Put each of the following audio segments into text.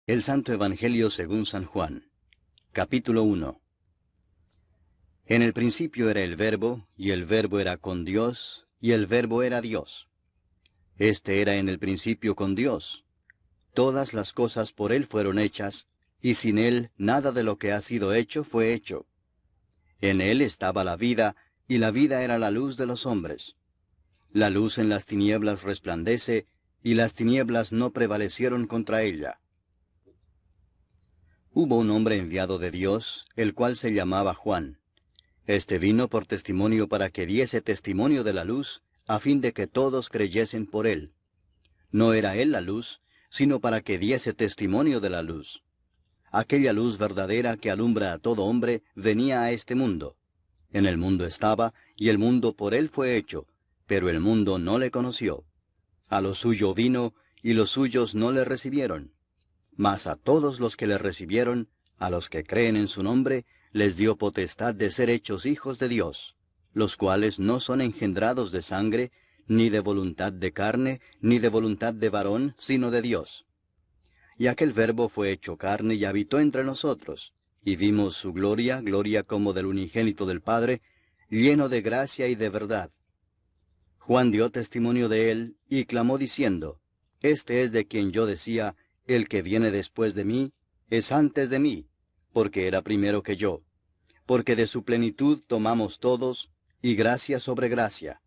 El Santo Evangelio según San Juan. Capítulo 1. En el principio era el Verbo, y el Verbo era con Dios, y el Verbo era Dios. Este era en el principio con Dios. Todas las cosas por él fueron hechas, y sin él nada de lo que ha sido hecho fue hecho. En él estaba la vida, y la vida era la luz de los hombres. La luz en las tinieblas resplandece, y las tinieblas no prevalecieron contra ella. Hubo un hombre enviado de Dios, el cual se llamaba Juan. Este vino por testimonio para que diese testimonio de la luz, a fin de que todos creyesen por él. No era él la luz, sino para que diese testimonio de la luz. Aquella luz verdadera que alumbra a todo hombre venía a este mundo. En el mundo estaba, y el mundo por él fue hecho, pero el mundo no le conoció. A lo suyo vino, y los suyos no le recibieron. Mas a todos los que le recibieron, a los que creen en su nombre, les dio potestad de ser hechos hijos de Dios, los cuales no son engendrados de sangre, ni de voluntad de carne, ni de voluntad de varón, sino de Dios. Y aquel Verbo fue hecho carne y habitó entre nosotros, y vimos su gloria, gloria como del unigénito del Padre, lleno de gracia y de verdad. Juan dio testimonio de él, y clamó diciendo, Este es de quien yo decía, el que viene después de mí, es antes de mí, porque era primero que yo. Porque de su plenitud tomamos todos, y gracia sobre gracia.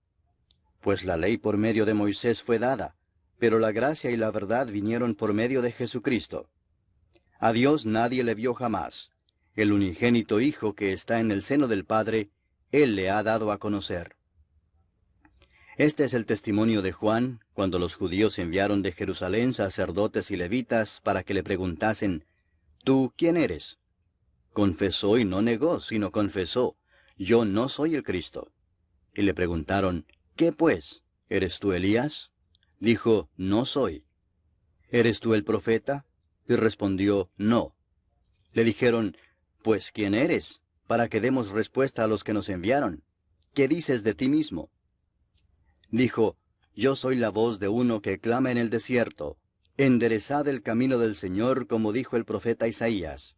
Pues la ley por medio de Moisés fue dada, pero la gracia y la verdad vinieron por medio de Jesucristo. A Dios nadie le vio jamás. El unigénito Hijo que está en el seno del Padre, Él le ha dado a conocer. Este es el testimonio de Juan, cuando los judíos enviaron de Jerusalén sacerdotes y levitas para que le preguntasen, ¿Tú quién eres? Confesó y no negó, sino confesó, Yo no soy el Cristo. Y le preguntaron, ¿Qué pues? ¿Eres tú Elías? Dijo, No soy. ¿Eres tú el profeta? Y respondió, No. Le dijeron, Pues ¿quién eres? Para que demos respuesta a los que nos enviaron. ¿Qué dices de ti mismo? Dijo, Yo soy la voz de uno que clama en el desierto, enderezad el camino del Señor, como dijo el profeta Isaías.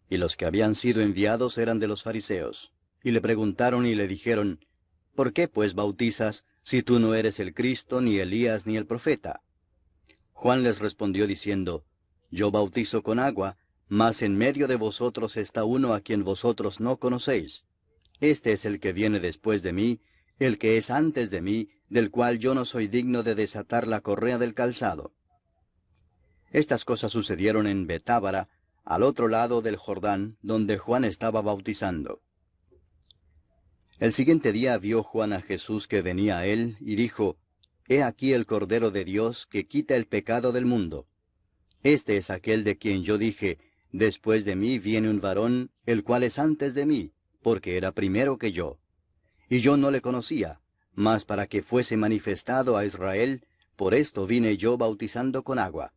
Y los que habían sido enviados eran de los fariseos. Y le preguntaron y le dijeron, ¿Por qué pues bautizas, si tú no eres el Cristo, ni Elías, ni el profeta? Juan les respondió diciendo, Yo bautizo con agua, mas en medio de vosotros está uno a quien vosotros no conocéis. Este es el que viene después de mí, el que es antes de mí, del cual yo no soy digno de desatar la correa del calzado. Estas cosas sucedieron en Betábara, al otro lado del Jordán, donde Juan estaba bautizando. El siguiente día vio Juan a Jesús que venía a él, y dijo, He aquí el Cordero de Dios que quita el pecado del mundo. Este es aquel de quien yo dije, Después de mí viene un varón, el cual es antes de mí, porque era primero que yo. Y yo no le conocía, mas para que fuese manifestado a Israel, por esto vine yo bautizando con agua.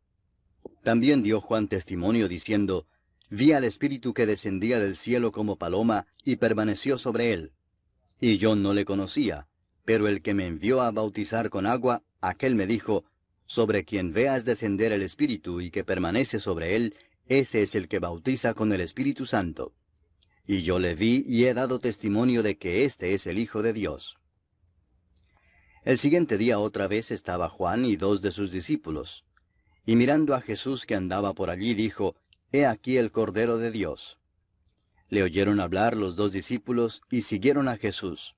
También dio Juan testimonio diciendo, Vi al Espíritu que descendía del cielo como paloma, y permaneció sobre él. Y yo no le conocía, pero el que me envió a bautizar con agua, aquel me dijo, Sobre quien veas descender el Espíritu y que permanece sobre él, ese es el que bautiza con el Espíritu Santo. Y yo le vi y he dado testimonio de que éste es el Hijo de Dios. El siguiente día otra vez estaba Juan y 2 de sus discípulos. Y mirando a Jesús que andaba por allí, dijo, He aquí el Cordero de Dios. Le oyeron hablar los 2 discípulos y siguieron a Jesús.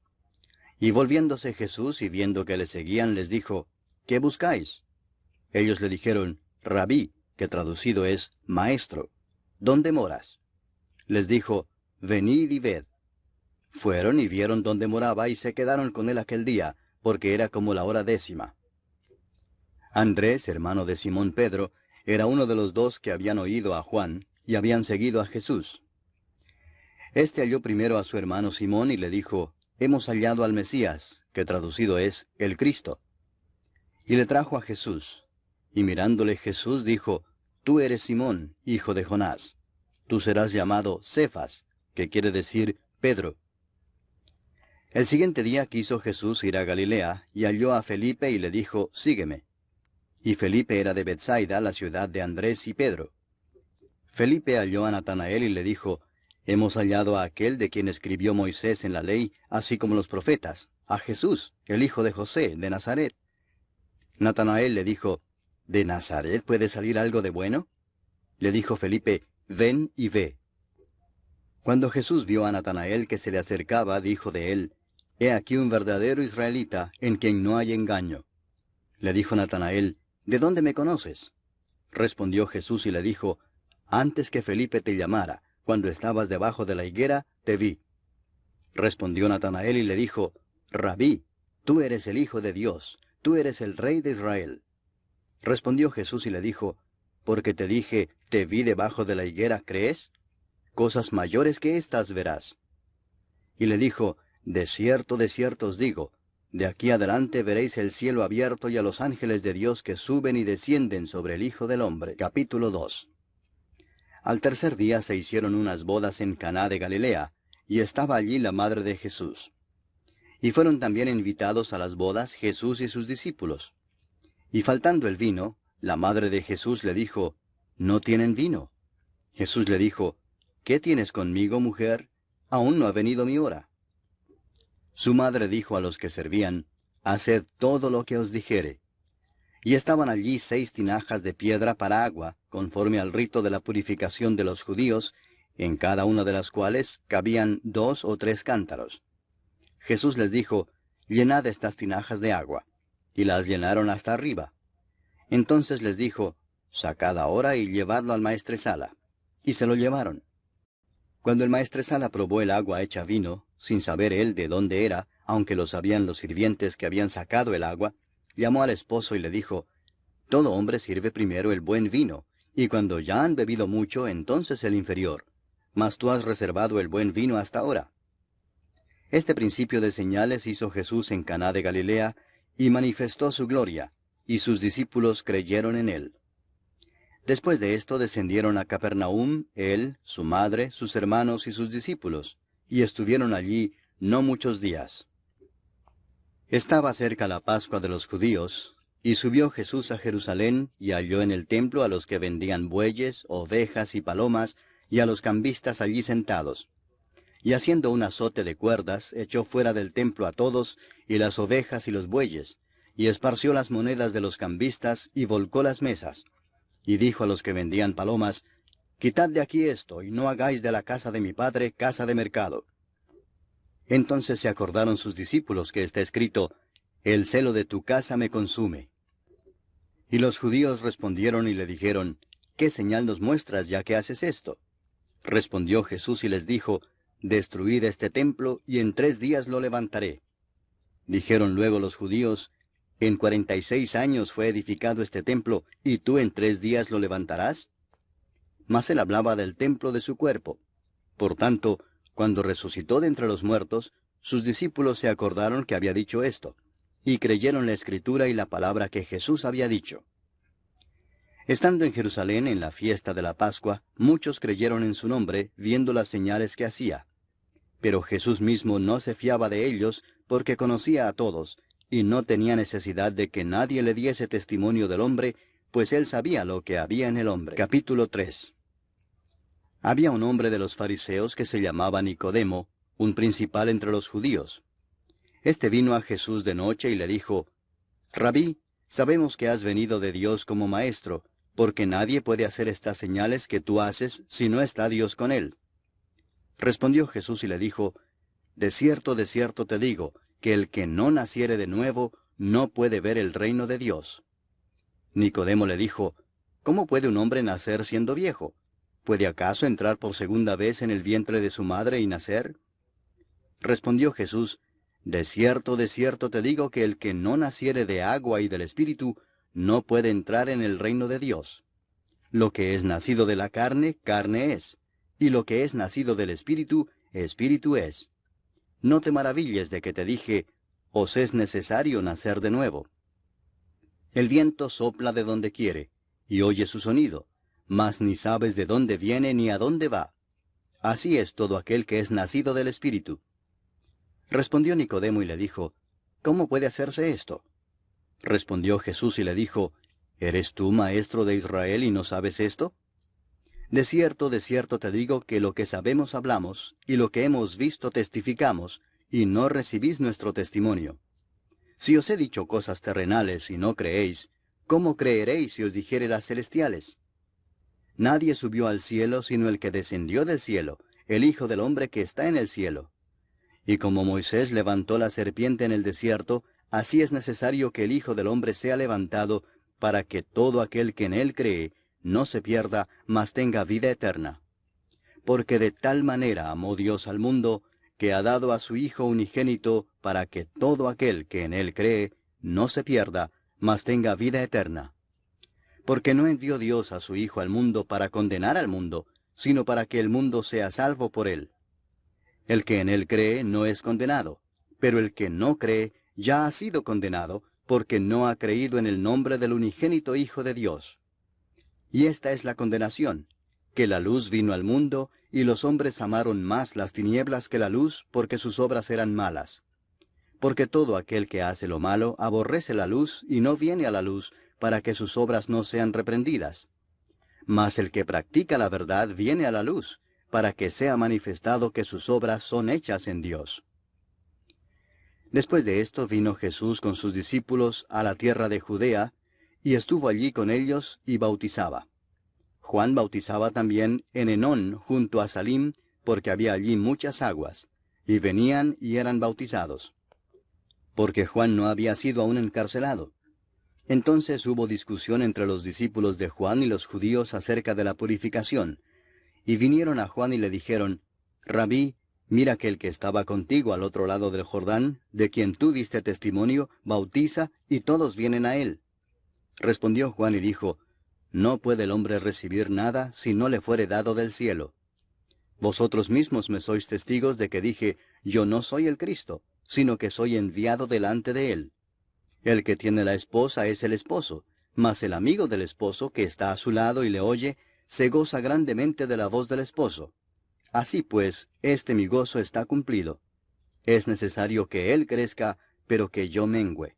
Y volviéndose Jesús y viendo que le seguían, les dijo, ¿Qué buscáis? Ellos le dijeron, Rabí, que traducido es Maestro, ¿dónde moras? Les dijo, Venid y ved. Fueron y vieron dónde moraba y se quedaron con él aquel día, porque era como la hora 10. Andrés, hermano de Simón Pedro, era uno de los 2 que habían oído a Juan y habían seguido a Jesús. Este halló primero a su hermano Simón y le dijo, Hemos hallado al Mesías, que traducido es el Cristo. Y le trajo a Jesús. Y mirándole Jesús dijo, Tú eres Simón, hijo de Jonás. Tú serás llamado Cefas, que quiere decir Pedro. El siguiente día quiso Jesús ir a Galilea, y halló a Felipe y le dijo, Sígueme. y Felipe era de Bethsaida, la ciudad de Andrés y Pedro. Felipe halló a Natanael y le dijo, Hemos hallado a aquel de quien escribió Moisés en la ley, así como los profetas, a Jesús, el hijo de José, de Nazaret. Natanael le dijo, ¿De Nazaret puede salir algo de bueno? Le dijo Felipe, Ven y ve. Cuando Jesús vio a Natanael que se le acercaba, dijo de él, He aquí un verdadero israelita, en quien no hay engaño. Le dijo Natanael, ¿De dónde me conoces? Respondió Jesús y le dijo, Antes que Felipe te llamara, cuando estabas debajo de la higuera, te vi. Respondió Natanael y le dijo, Rabí, tú eres el Hijo de Dios, tú eres el Rey de Israel. Respondió Jesús y le dijo, Porque te dije, te vi debajo de la higuera, ¿crees? Cosas mayores que éstas verás. Y le dijo, de cierto os digo, de aquí adelante veréis el cielo abierto y a los ángeles de Dios que suben y descienden sobre el Hijo del Hombre. Capítulo 2. Al tercer día se hicieron unas bodas en Caná de Galilea, y estaba allí la madre de Jesús. Y fueron también invitados a las bodas Jesús y sus discípulos. Y faltando el vino, la madre de Jesús le dijo, ¿No tienen vino? Jesús le dijo, ¿Qué tienes conmigo, mujer? Aún no ha venido mi hora. Su madre dijo a los que servían, Haced todo lo que os dijere. Y estaban allí 6 tinajas de piedra para agua, conforme al rito de la purificación de los judíos, en cada una de las cuales cabían 2 o 3 cántaros. Jesús les dijo, Llenad estas tinajas de agua. Y las llenaron hasta arriba. Entonces les dijo, Sacad ahora y llevadlo al maestresala. Y se lo llevaron. Cuando el maestresala probó el agua hecha vino, sin saber él de dónde era, aunque lo sabían los sirvientes que habían sacado el agua, llamó al esposo y le dijo, Todo hombre sirve primero el buen vino, y cuando ya han bebido mucho, entonces el inferior. Mas tú has reservado el buen vino hasta ahora. Este principio de señales hizo Jesús en Caná de Galilea, y manifestó su gloria, y sus discípulos creyeron en él. Después de esto descendieron a Capernaum, él, su madre, sus hermanos y sus discípulos, y estuvieron allí no muchos días. Estaba cerca la Pascua de los judíos, y subió Jesús a Jerusalén, y halló en el templo a los que vendían bueyes, ovejas y palomas, y a los cambistas allí sentados. Y haciendo un azote de cuerdas, echó fuera del templo a todos, y las ovejas y los bueyes, y esparció las monedas de los cambistas, y volcó las mesas. Y dijo a los que vendían palomas, Quitad de aquí esto, y no hagáis de la casa de mi padre casa de mercado. Entonces se acordaron sus discípulos que está escrito, El celo de tu casa me consume. Y los judíos respondieron y le dijeron, ¿Qué señal nos muestras ya que haces esto? Respondió Jesús y les dijo, Destruid este templo, y en 3 días lo levantaré. Dijeron luego los judíos, En 46 años fue edificado este templo, ¿y tú en 3 días lo levantarás? Mas él hablaba del templo de su cuerpo. Por tanto, cuando resucitó de entre los muertos, sus discípulos se acordaron que había dicho esto, y creyeron la escritura y la palabra que Jesús había dicho. Estando en Jerusalén en la fiesta de la Pascua, muchos creyeron en su nombre, viendo las señales que hacía. Pero Jesús mismo no se fiaba de ellos, porque conocía a todos, y no tenía necesidad de que nadie le diese testimonio del hombre, pues él sabía lo que había en el hombre. Capítulo 3. Había un hombre de los fariseos que se llamaba Nicodemo, un principal entre los judíos. Este vino a Jesús de noche y le dijo, Rabí, sabemos que has venido de Dios como maestro, porque nadie puede hacer estas señales que tú haces si no está Dios con él. Respondió Jesús y le dijo, de cierto te digo, que el que no naciere de nuevo no puede ver el reino de Dios. Nicodemo le dijo, ¿Cómo puede un hombre nacer siendo viejo? ¿Puede acaso entrar por segunda vez en el vientre de su madre y nacer? Respondió Jesús, de cierto te digo que el que no naciere de agua y del Espíritu no puede entrar en el reino de Dios. Lo que es nacido de la carne, carne es, y lo que es nacido del Espíritu, Espíritu es. No te maravilles de que te dije, os es necesario nacer de nuevo. El viento sopla de donde quiere, y oye su sonido, mas ni sabes de dónde viene ni a dónde va. Así es todo aquel que es nacido del Espíritu. Respondió Nicodemo y le dijo, ¿Cómo puede hacerse esto? Respondió Jesús y le dijo, ¿Eres tú maestro de Israel y no sabes esto? De cierto te digo que lo que sabemos hablamos, y lo que hemos visto testificamos, y no recibís nuestro testimonio. Si os he dicho cosas terrenales y no creéis, ¿cómo creeréis si os dijere las celestiales? Nadie subió al cielo sino el que descendió del cielo, el Hijo del Hombre que está en el cielo. Y como Moisés levantó la serpiente en el desierto, así es necesario que el Hijo del Hombre sea levantado, para que todo aquel que en él cree no se pierda, mas tenga vida eterna. Porque de tal manera amó Dios al mundo, que ha dado a su Hijo unigénito, para que todo aquel que en él cree no se pierda, mas tenga vida eterna. Porque no envió Dios a su Hijo al mundo para condenar al mundo, sino para que el mundo sea salvo por él. El que en él cree no es condenado, pero el que no cree ya ha sido condenado, porque no ha creído en el nombre del unigénito Hijo de Dios. Y esta es la condenación, que la luz vino al mundo, y los hombres amaron más las tinieblas que la luz, porque sus obras eran malas. Porque todo aquel que hace lo malo aborrece la luz y no viene a la luz, para que sus obras no sean reprendidas. Mas el que practica la verdad viene a la luz, para que sea manifestado que sus obras son hechas en Dios. Después de esto vino Jesús con sus discípulos a la tierra de Judea, y estuvo allí con ellos y bautizaba. Juan bautizaba también en Enón junto a Salim, porque había allí muchas aguas, y venían y eran bautizados. Porque Juan no había sido aún encarcelado. Entonces hubo discusión entre los discípulos de Juan y los judíos acerca de la purificación. Y vinieron a Juan y le dijeron, Rabí, mira que el que estaba contigo al otro lado del Jordán, de quien tú diste testimonio, bautiza, y todos vienen a él. Respondió Juan y dijo, No puede el hombre recibir nada si no le fuere dado del cielo. Vosotros mismos me sois testigos de que dije, Yo no soy el Cristo, sino que soy enviado delante de él. El que tiene la esposa es el esposo, mas el amigo del esposo que está a su lado y le oye, se goza grandemente de la voz del esposo. Así pues, este mi gozo está cumplido. Es necesario que él crezca, pero que yo mengüe.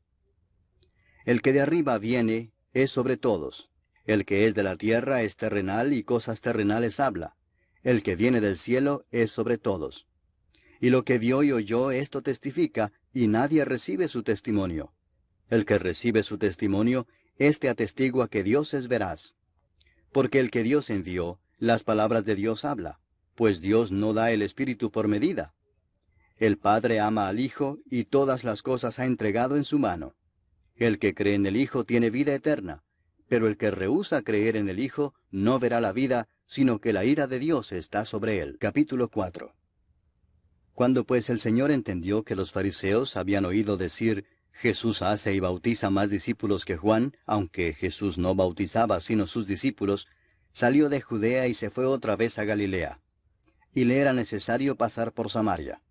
El que de arriba viene es sobre todos. El que es de la tierra es terrenal y cosas terrenales habla. El que viene del cielo es sobre todos. Y lo que vio y oyó esto testifica, y nadie recibe su testimonio. El que recibe su testimonio, éste atestigua que Dios es veraz. Porque el que Dios envió, las palabras de Dios habla, pues Dios no da el Espíritu por medida. El Padre ama al Hijo, y todas las cosas ha entregado en su mano. El que cree en el Hijo tiene vida eterna, pero el que rehúsa creer en el Hijo no verá la vida, sino que la ira de Dios está sobre él. Capítulo 4. Cuando pues el Señor entendió que los fariseos habían oído decir, Jesús hace y bautiza más discípulos que Juan, aunque Jesús no bautizaba sino sus discípulos, salió de Judea y se fue otra vez a Galilea. Y le era necesario pasar por Samaria.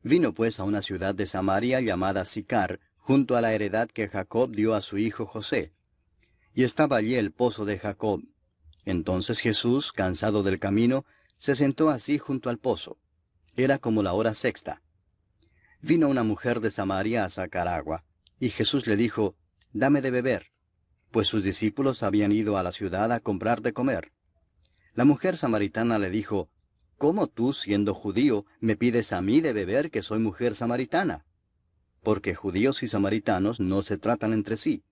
Vino pues a una ciudad de Samaria llamada Sicar, junto a la heredad que Jacob dio a su hijo José. Y estaba allí el pozo de Jacob. Entonces Jesús, cansado del camino, se sentó así junto al pozo. Era como la hora sexta. Vino una mujer de Samaria a sacar agua, y Jesús le dijo, Dame de beber, pues sus discípulos habían ido a la ciudad a comprar de comer. La mujer samaritana le dijo, ¿Cómo tú, siendo judío, me pides a mí de beber que soy mujer samaritana? Porque judíos y samaritanos no se tratan entre sí.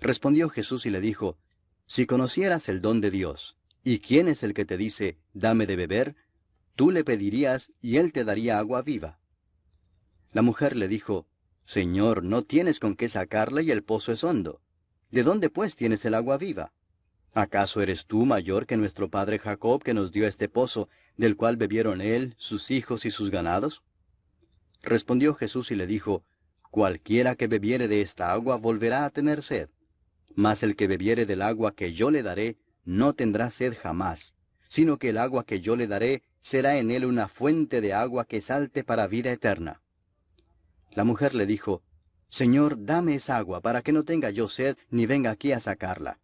Respondió Jesús y le dijo, Si conocieras el don de Dios, y quién es el que te dice, Dame de beber, tú le pedirías y él te daría agua viva. La mujer le dijo, Señor, no tienes con qué sacarla y el pozo es hondo. ¿De dónde pues tienes el agua viva? ¿Acaso eres tú mayor que nuestro padre Jacob, que nos dio este pozo, del cual bebieron él, sus hijos y sus ganados? Respondió Jesús y le dijo, Cualquiera que bebiere de esta agua volverá a tener sed. Mas el que bebiere del agua que yo le daré, no tendrá sed jamás, sino que el agua que yo le daré será en él una fuente de agua que salte para vida eterna. La mujer le dijo, Señor, dame esa agua, para que no tenga yo sed, ni venga aquí a sacarla.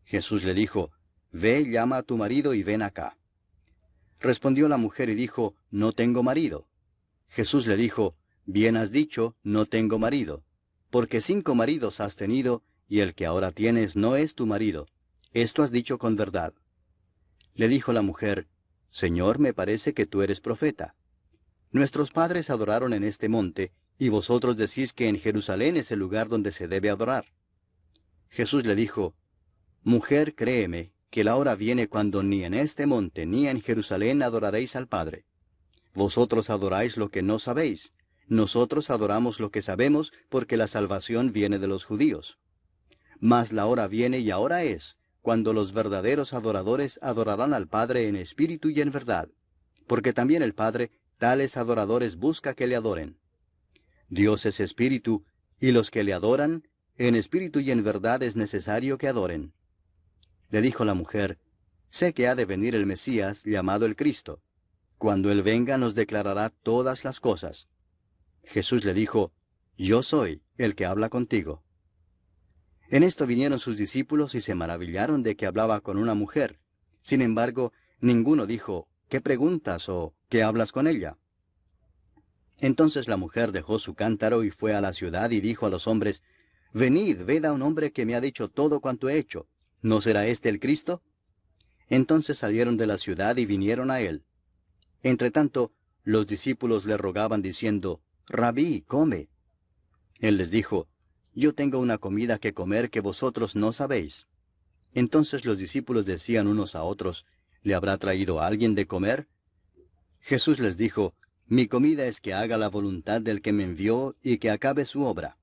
Jesús le dijo, Ve, llama a tu marido y ven acá. Respondió la mujer y dijo, No tengo marido. Jesús le dijo, Bien has dicho, no tengo marido, porque 5 maridos has tenido, y el que ahora tienes no es tu marido. Esto has dicho con verdad. Le dijo la mujer, Señor, me parece que tú eres profeta. Nuestros padres adoraron en este monte, y vosotros decís que en Jerusalén es el lugar donde se debe adorar. Jesús le dijo, Mujer, créeme, que la hora viene cuando ni en este monte ni en Jerusalén adoraréis al Padre. Vosotros adoráis lo que no sabéis. Nosotros adoramos lo que sabemos, porque la salvación viene de los judíos. Mas la hora viene y ahora es, cuando los verdaderos adoradores adorarán al Padre en espíritu y en verdad, porque también el Padre tales adoradores busca que le adoren. Dios es espíritu, y los que le adoran, en espíritu y en verdad es necesario que adoren. Le dijo la mujer, Sé que ha de venir el Mesías, llamado el Cristo. Cuando Él venga nos declarará todas las cosas. Jesús le dijo, Yo soy el que habla contigo. En esto vinieron sus discípulos y se maravillaron de que hablaba con una mujer. Sin embargo, ninguno dijo, ¿qué preguntas o qué hablas con ella? Entonces la mujer dejó su cántaro y fue a la ciudad y dijo a los hombres, Venid, ved a un hombre que me ha dicho todo cuanto he hecho. ¿No será este el Cristo? Entonces salieron de la ciudad y vinieron a él. Entretanto, los discípulos le rogaban diciendo, Rabí, come. Él les dijo, Yo tengo una comida que comer que vosotros no sabéis. Entonces los discípulos decían unos a otros, ¿Le habrá traído alguien de comer? Jesús les dijo, Mi comida es que haga la voluntad del que me envió y que acabe su obra.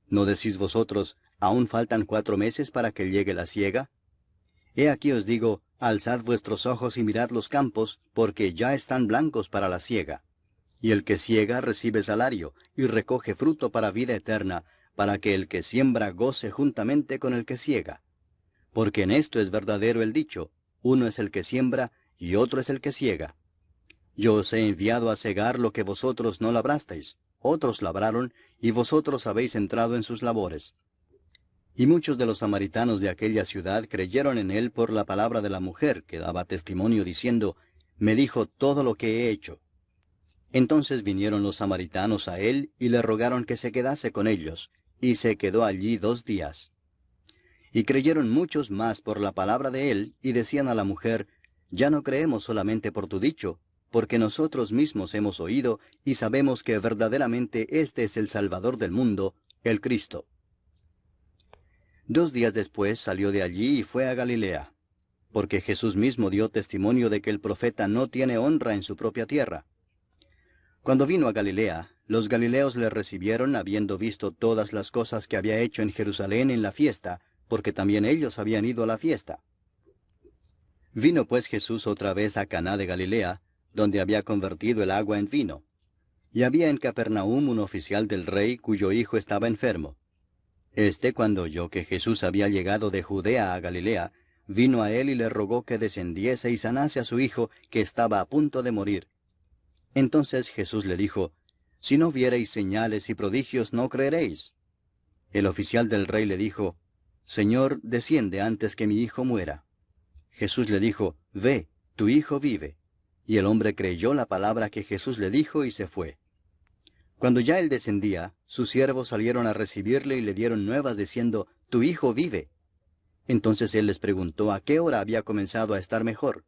¿No decís vosotros, aún faltan 4 meses para que llegue la siega? He aquí os digo, alzad vuestros ojos y mirad los campos, porque ya están blancos para la siega. Y el que siega recibe salario, y recoge fruto para vida eterna, para que el que siembra goce juntamente con el que siega. Porque en esto es verdadero el dicho, uno es el que siembra, y otro es el que siega. Yo os he enviado a segar lo que vosotros no labrasteis, otros labraron, y vosotros habéis entrado en sus labores. Y muchos de los samaritanos de aquella ciudad creyeron en él por la palabra de la mujer, que daba testimonio diciendo, Me dijo todo lo que he hecho. Entonces vinieron los samaritanos a él y le rogaron que se quedase con ellos, y se quedó allí 2 días. Y creyeron muchos más por la palabra de él, y decían a la mujer, Ya no creemos solamente por tu dicho, porque nosotros mismos hemos oído y sabemos que verdaderamente este es el Salvador del mundo, el Cristo. 2 días después salió de allí y fue a Galilea, porque Jesús mismo dio testimonio de que el profeta no tiene honra en su propia tierra. Cuando vino a Galilea, los galileos le recibieron habiendo visto todas las cosas que había hecho en Jerusalén en la fiesta, porque también ellos habían ido a la fiesta. Vino pues Jesús otra vez a Caná de Galilea, donde había convertido el agua en vino. Y había en Capernaum un oficial del rey cuyo hijo estaba enfermo. Este, cuando oyó que Jesús había llegado de Judea a Galilea, vino a él y le rogó que descendiese y sanase a su hijo, que estaba a punto de morir. Entonces Jesús le dijo, Si no viereis señales y prodigios, no creeréis. El oficial del rey le dijo, Señor, desciende antes que mi hijo muera. Jesús le dijo, Ve, tu hijo vive. Y el hombre creyó la palabra que Jesús le dijo y se fue. Cuando ya él descendía, sus siervos salieron a recibirle y le dieron nuevas diciendo, Tu hijo vive. Entonces él les preguntó a qué hora había comenzado a estar mejor.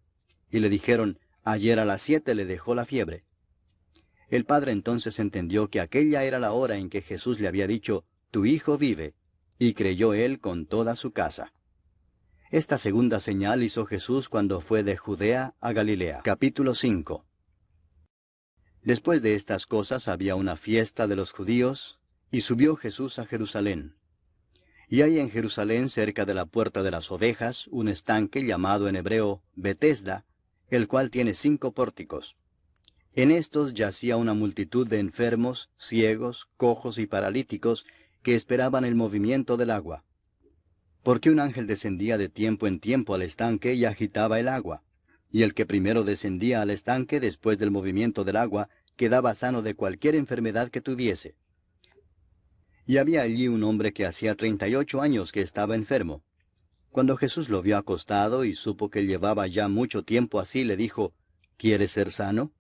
Y le dijeron, Ayer a las 7 le dejó la fiebre. El padre entonces entendió que aquella era la hora en que Jesús le había dicho, Tu hijo vive, y creyó él con toda su casa. Esta segunda señal hizo Jesús cuando fue de Judea a Galilea. Capítulo 5. Después de estas cosas había una fiesta de los judíos, y subió Jesús a Jerusalén. Y hay en Jerusalén, cerca de la puerta de las ovejas, un estanque llamado en hebreo Betesda, el cual tiene 5 pórticos. En estos yacía una multitud de enfermos, ciegos, cojos y paralíticos, que esperaban el movimiento del agua. Porque un ángel descendía de tiempo en tiempo al estanque y agitaba el agua. Y el que primero descendía al estanque después del movimiento del agua, quedaba sano de cualquier enfermedad que tuviese. Y había allí un hombre que hacía 38 años que estaba enfermo. Cuando Jesús lo vio acostado y supo que llevaba ya mucho tiempo así, le dijo, ¿Quieres ser sano?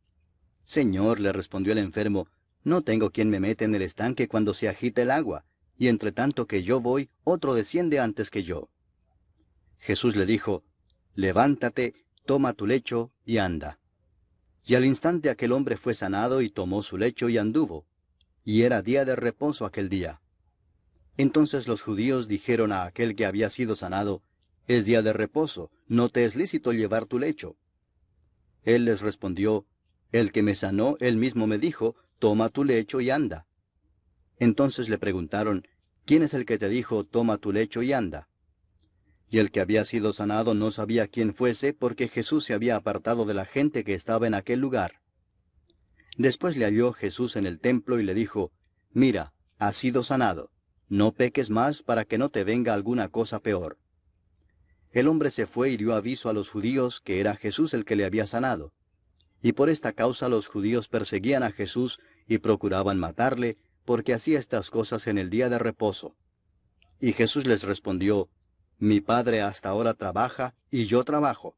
Señor, le respondió el enfermo, no tengo quien me meta en el estanque cuando se agita el agua, y entre tanto que yo voy, otro desciende antes que yo. Jesús le dijo, levántate, toma tu lecho y anda. Y al instante aquel hombre fue sanado y tomó su lecho y anduvo. Y era día de reposo aquel día. Entonces los judíos dijeron a aquel que había sido sanado, es día de reposo, no te es lícito llevar tu lecho. Él les respondió, el que me sanó, él mismo me dijo, toma tu lecho y anda. Entonces le preguntaron, ¿quién es el que te dijo, toma tu lecho y anda? Y el que había sido sanado no sabía quién fuese, porque Jesús se había apartado de la gente que estaba en aquel lugar. Después le halló Jesús en el templo y le dijo, mira, has sido sanado, no peques más para que no te venga alguna cosa peor. El hombre se fue y dio aviso a los judíos que era Jesús el que le había sanado. Y por esta causa los judíos perseguían a Jesús y procuraban matarle, porque hacía estas cosas en el día de reposo. Y Jesús les respondió, mi Padre hasta ahora trabaja, y yo trabajo.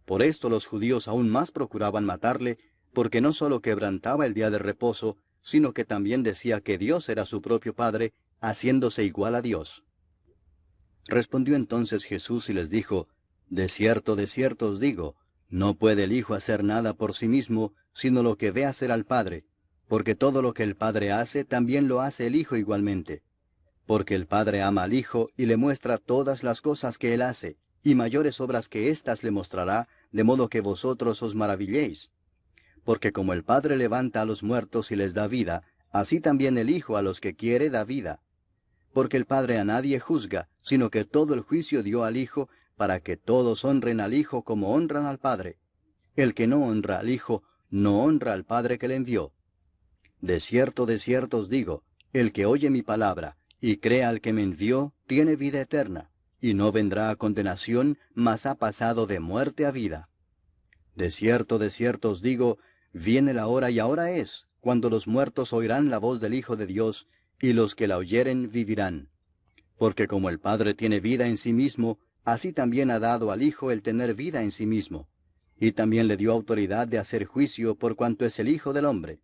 Por esto los judíos aún más procuraban matarle, porque no sólo quebrantaba el día de reposo, sino que también decía que Dios era su propio Padre, haciéndose igual a Dios. Respondió entonces Jesús y les dijo, de cierto os digo, no puede el Hijo hacer nada por sí mismo, sino lo que ve hacer al Padre, porque todo lo que el Padre hace, también lo hace el Hijo igualmente. Porque el Padre ama al Hijo y le muestra todas las cosas que él hace, y mayores obras que éstas le mostrará, de modo que vosotros os maravilléis. Porque como el Padre levanta a los muertos y les da vida, así también el Hijo a los que quiere da vida. Porque el Padre a nadie juzga, sino que todo el juicio dio al Hijo, para que todos honren al Hijo como honran al Padre. El que no honra al Hijo, no honra al Padre que le envió. De cierto os digo, el que oye mi palabra, y crea al que me envió, tiene vida eterna, y no vendrá a condenación, mas ha pasado de muerte a vida. De cierto os digo, viene la hora y ahora es, cuando los muertos oirán la voz del Hijo de Dios, y los que la oyeren vivirán. Porque como el Padre tiene vida en sí mismo, así también ha dado al Hijo el tener vida en sí mismo, y también le dio autoridad de hacer juicio por cuanto es el Hijo del hombre.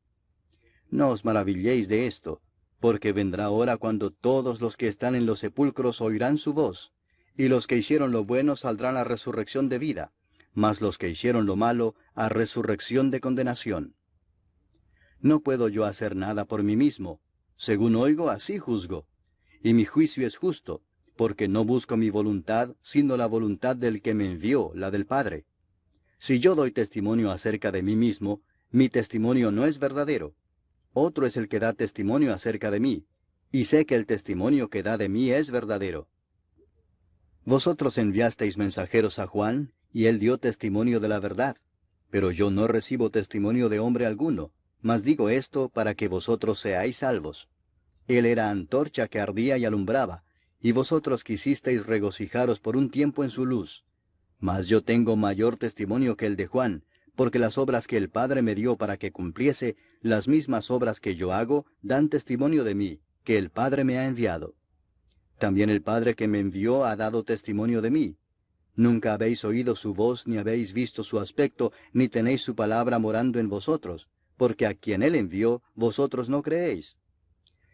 No os maravilléis de esto, porque vendrá hora cuando todos los que están en los sepulcros oirán su voz, y los que hicieron lo bueno saldrán a resurrección de vida, mas los que hicieron lo malo a resurrección de condenación. No puedo yo hacer nada por mí mismo, según oigo así juzgo, y mi juicio es justo, porque no busco mi voluntad, sino la voluntad del que me envió, la del Padre. Si yo doy testimonio acerca de mí mismo, mi testimonio no es verdadero. Otro es el que da testimonio acerca de mí, y sé que el testimonio que da de mí es verdadero. Vosotros enviasteis mensajeros a Juan, y él dio testimonio de la verdad, pero yo no recibo testimonio de hombre alguno, mas digo esto para que vosotros seáis salvos. Él era antorcha que ardía y alumbraba, y vosotros quisisteis regocijaros por un tiempo en su luz. Mas yo tengo mayor testimonio que el de Juan, porque las obras que el Padre me dio para que cumpliese, las mismas obras que yo hago, dan testimonio de mí, que el Padre me ha enviado. También el Padre que me envió ha dado testimonio de mí. Nunca habéis oído su voz, ni habéis visto su aspecto, ni tenéis su palabra morando en vosotros, porque a quien él envió, vosotros no creéis.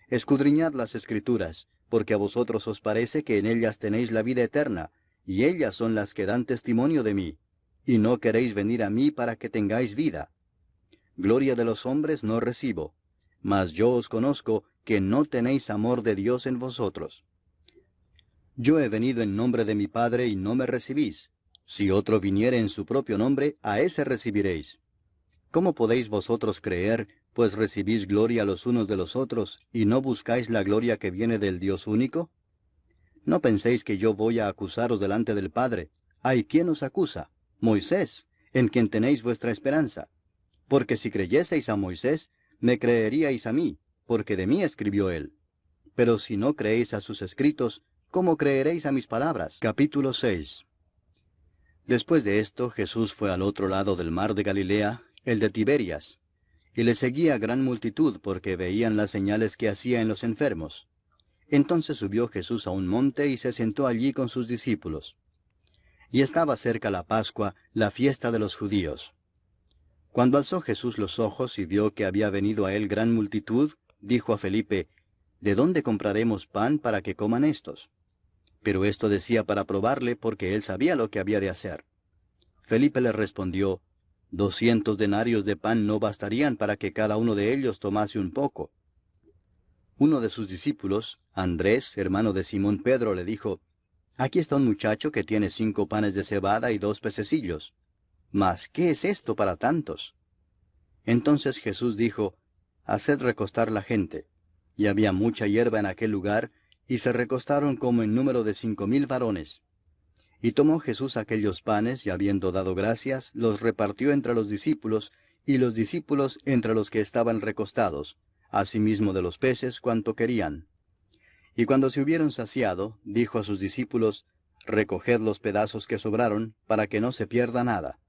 Escudriñad las Escrituras, porque a vosotros os parece que en ellas tenéis la vida eterna, y ellas son las que dan testimonio de mí, y no queréis venir a mí para que tengáis vida. Gloria de los hombres no recibo, mas yo os conozco que no tenéis amor de Dios en vosotros. Yo he venido en nombre de mi Padre y no me recibís. Si otro viniere en su propio nombre, a ese recibiréis. ¿Cómo podéis vosotros creer, pues recibís gloria los unos de los otros, y no buscáis la gloria que viene del Dios único? No penséis que yo voy a acusaros delante del Padre. ¿Hay quien os acusa? Moisés, en quien tenéis vuestra esperanza. Porque si creyeseis a Moisés, me creeríais a mí, porque de mí escribió él. Pero si no creéis a sus escritos, ¿cómo creeréis a mis palabras? Capítulo 6. Después de esto, Jesús fue al otro lado del mar de Galilea, el de Tiberias, y le seguía gran multitud porque veían las señales que hacía en los enfermos. Entonces subió Jesús a un monte y se sentó allí con sus discípulos. Y estaba cerca la Pascua, la fiesta de los judíos. Cuando alzó Jesús los ojos y vio que había venido a él gran multitud, dijo a Felipe, ¿de dónde compraremos pan para que coman éstos? Pero esto decía para probarle, porque él sabía lo que había de hacer. Felipe le respondió, 200 denarios de pan no bastarían para que cada uno de ellos tomase un poco. Uno de sus discípulos, Andrés, hermano de Simón Pedro, le dijo, aquí está un muchacho que tiene 5 panes de cebada y 2 pececillos. Mas, ¿qué es esto para tantos? Entonces Jesús dijo, haced recostar la gente. Y había mucha hierba en aquel lugar, y se recostaron como en número de 5000 varones. Y tomó Jesús aquellos panes, y habiendo dado gracias, los repartió entre los discípulos, y los discípulos entre los que estaban recostados, asimismo de los peces cuanto querían. Y cuando se hubieron saciado, dijo a sus discípulos, recoged los pedazos que sobraron, para que no se pierda nada.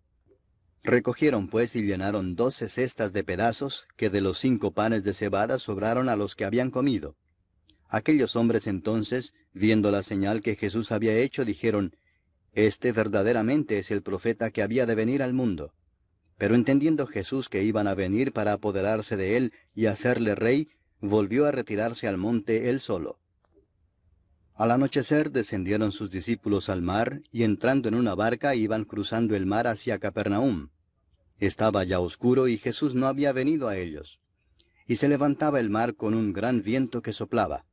Recogieron pues y llenaron 12 cestas de pedazos, que de los 5 panes de cebada sobraron a los que habían comido. Aquellos hombres entonces, viendo la señal que Jesús había hecho, dijeron, este verdaderamente es el profeta que había de venir al mundo. Pero entendiendo Jesús que iban a venir para apoderarse de él y hacerle rey, volvió a retirarse al monte él solo. Al anochecer descendieron sus discípulos al mar, y entrando en una barca iban cruzando el mar hacia Capernaum. Estaba ya oscuro y Jesús no había venido a ellos. Y se levantaba el mar con un gran viento que soplaba.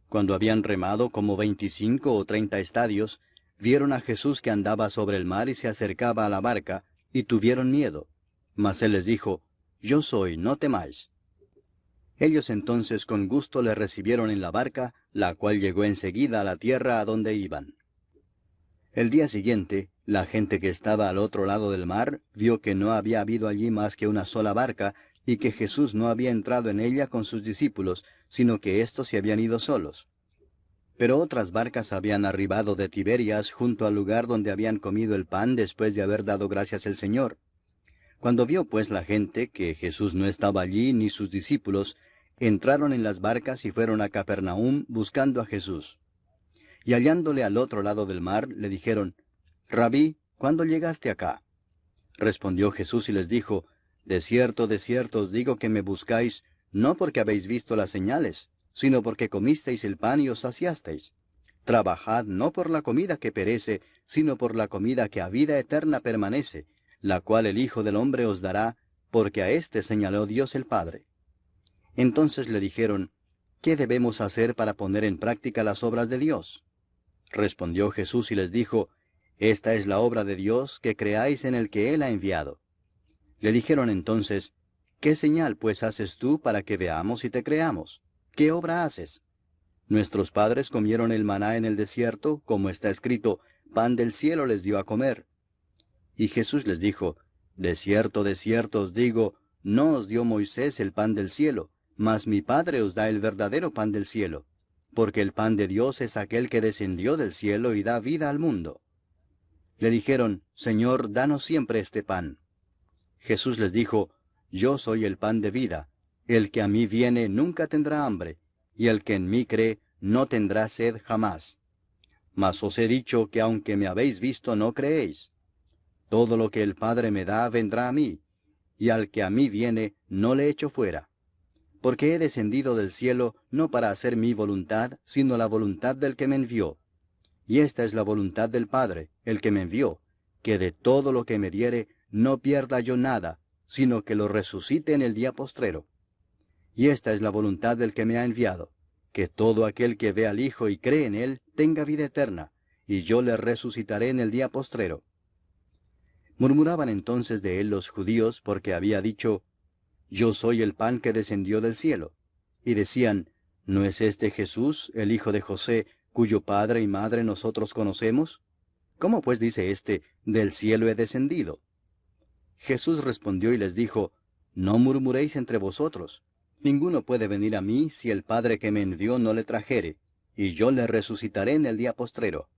Cuando habían remado como 25 o 30 estadios, vieron a Jesús que andaba sobre el mar y se acercaba a la barca, y tuvieron miedo. Mas él les dijo, yo soy, no temáis. Ellos entonces con gusto le recibieron en la barca, la cual llegó enseguida a la tierra a donde iban. El día siguiente, la gente que estaba al otro lado del mar vio que no había habido allí más que una sola barca, y que Jesús no había entrado en ella con sus discípulos, sino que éstos se habían ido solos. Pero otras barcas habían arribado de Tiberias junto al lugar donde habían comido el pan después de haber dado gracias al Señor. Cuando vio pues la gente que Jesús no estaba allí ni sus discípulos, entraron en las barcas y fueron a Capernaum buscando a Jesús. Y hallándole al otro lado del mar, le dijeron, Rabí, ¿cuándo llegaste acá? Respondió Jesús y les dijo, de cierto os digo que me buscáis, no porque habéis visto las señales, sino porque comisteis el pan y os saciasteis. Trabajad no por la comida que perece, sino por la comida que a vida eterna permanece, la cual el Hijo del Hombre os dará, porque a éste señaló Dios el Padre. Entonces le dijeron, ¿qué debemos hacer para poner en práctica las obras de Dios? Respondió Jesús y les dijo, esta es la obra de Dios, que creáis en el que Él ha enviado. Le dijeron entonces, ¿qué señal pues haces tú para que veamos y te creamos? ¿Qué obra haces? Nuestros padres comieron el maná en el desierto, como está escrito, pan del cielo les dio a comer. Y Jesús les dijo, de cierto os digo, no os dio Moisés el pan del cielo, mas mi Padre os da el verdadero pan del cielo, porque el pan de Dios es aquel que descendió del cielo y da vida al mundo. Le dijeron, Señor, danos siempre este pan. Jesús les dijo, yo soy el pan de vida, el que a mí viene nunca tendrá hambre, y el que en mí cree no tendrá sed jamás. Mas os he dicho que aunque me habéis visto no creéis. Todo lo que el Padre me da vendrá a mí, y al que a mí viene no le echo fuera. Porque he descendido del cielo no para hacer mi voluntad, sino la voluntad del que me envió. Y esta es la voluntad del Padre, el que me envió, que de todo lo que me diere no pierda yo nada, sino que lo resucite en el día postrero. Y esta es la voluntad del que me ha enviado, que todo aquel que ve al Hijo y cree en él tenga vida eterna, y yo le resucitaré en el día postrero. Murmuraban entonces de él los judíos porque había dicho, yo soy el pan que descendió del cielo. Y decían, ¿no es este Jesús, el hijo de José, cuyo padre y madre nosotros conocemos? ¿Cómo pues dice éste, del cielo he descendido? Jesús respondió y les dijo, no murmuréis entre vosotros. Ninguno puede venir a mí si el Padre que me envió no le trajere, y yo le resucitaré en el día postrero.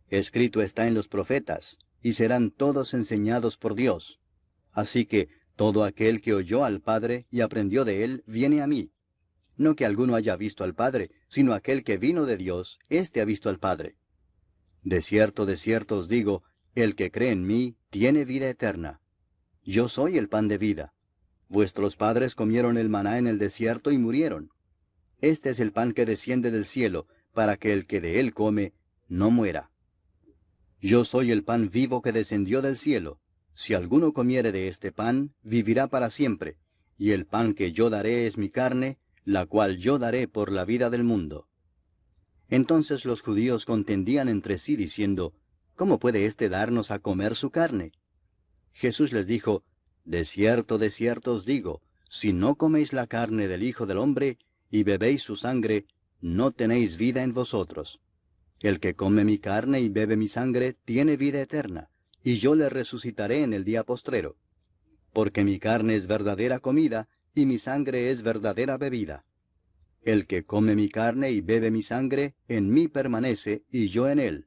Escrito está en los profetas, y serán todos enseñados por Dios. Así que todo aquel que oyó al Padre y aprendió de él, viene a mí. No que alguno haya visto al Padre, sino aquel que vino de Dios, éste ha visto al Padre. De cierto os digo, el que cree en mí tiene vida eterna. Yo soy el pan de vida. Vuestros padres comieron el maná en el desierto y murieron. este es el pan que desciende del cielo, para que el que de él come no muera. Yo soy el pan vivo que descendió del cielo. Si alguno comiere de este pan, vivirá para siempre, y el pan que yo daré es mi carne, la cual yo daré por la vida del mundo. Entonces los judíos contendían entre sí diciendo, ¿cómo puede éste darnos a comer su carne? Jesús les dijo, de cierto os digo, si no coméis la carne del Hijo del Hombre, y bebéis su sangre, no tenéis vida en vosotros. El que come mi carne y bebe mi sangre, tiene vida eterna, y yo le resucitaré en el día postrero. Porque mi carne es verdadera comida, y mi sangre es verdadera bebida. El que come mi carne y bebe mi sangre, en mí permanece, y yo en él.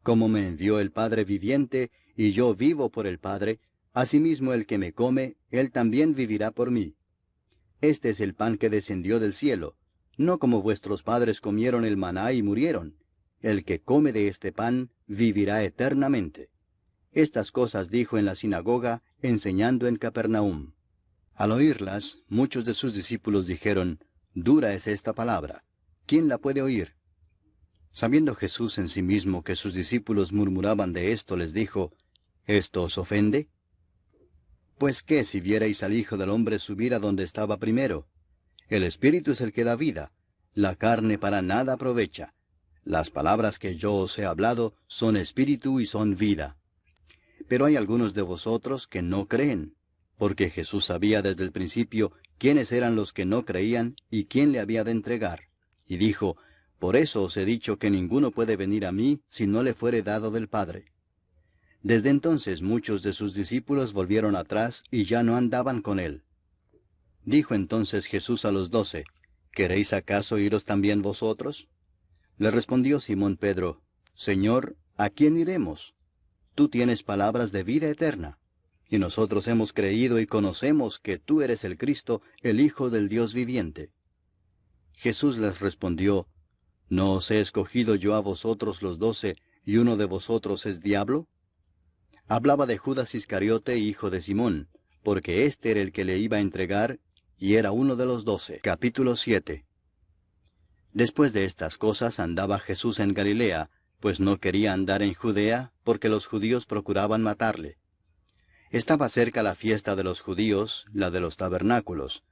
Como me envió el Padre viviente, y yo vivo por el Padre, asimismo el que me come, él también vivirá por mí. Este es el pan que descendió del cielo, no como vuestros padres comieron el maná y murieron. El que come de este pan, vivirá eternamente. Estas cosas dijo en la sinagoga, enseñando en Capernaum. Al oírlas, muchos de sus discípulos dijeron, dura es esta palabra, ¿quién la puede oír? Sabiendo Jesús en sí mismo que sus discípulos murmuraban de esto, les dijo, ¿esto os ofende? Pues qué si vierais al Hijo del Hombre subir a donde estaba primero. El Espíritu es el que da vida, la carne para nada aprovecha. Las palabras que yo os he hablado son espíritu y son vida. Pero hay algunos de vosotros que no creen, porque Jesús sabía desde el principio quiénes eran los que no creían y quién le había de entregar. Y dijo, por eso os he dicho que ninguno puede venir a mí si no le fuere dado del Padre. Desde entonces muchos de sus discípulos volvieron atrás y ya no andaban con él. Dijo entonces Jesús a los 12, ¿queréis acaso iros también vosotros? Le respondió Simón Pedro, Señor, ¿a quién iremos? Tú tienes palabras de vida eterna, y nosotros hemos creído y conocemos que tú eres el Cristo, el Hijo del Dios viviente. Jesús les respondió, ¿no os he escogido yo a vosotros los 12, y uno de vosotros es diablo? Hablaba de Judas Iscariote, hijo de Simón, porque éste era el que le iba a entregar, y era uno de los 12. Capítulo 7. Después de estas cosas andaba Jesús en Galilea, pues no quería andar en Judea, porque los judíos procuraban matarle. Estaba cerca la fiesta de los judíos, la de los tabernáculos,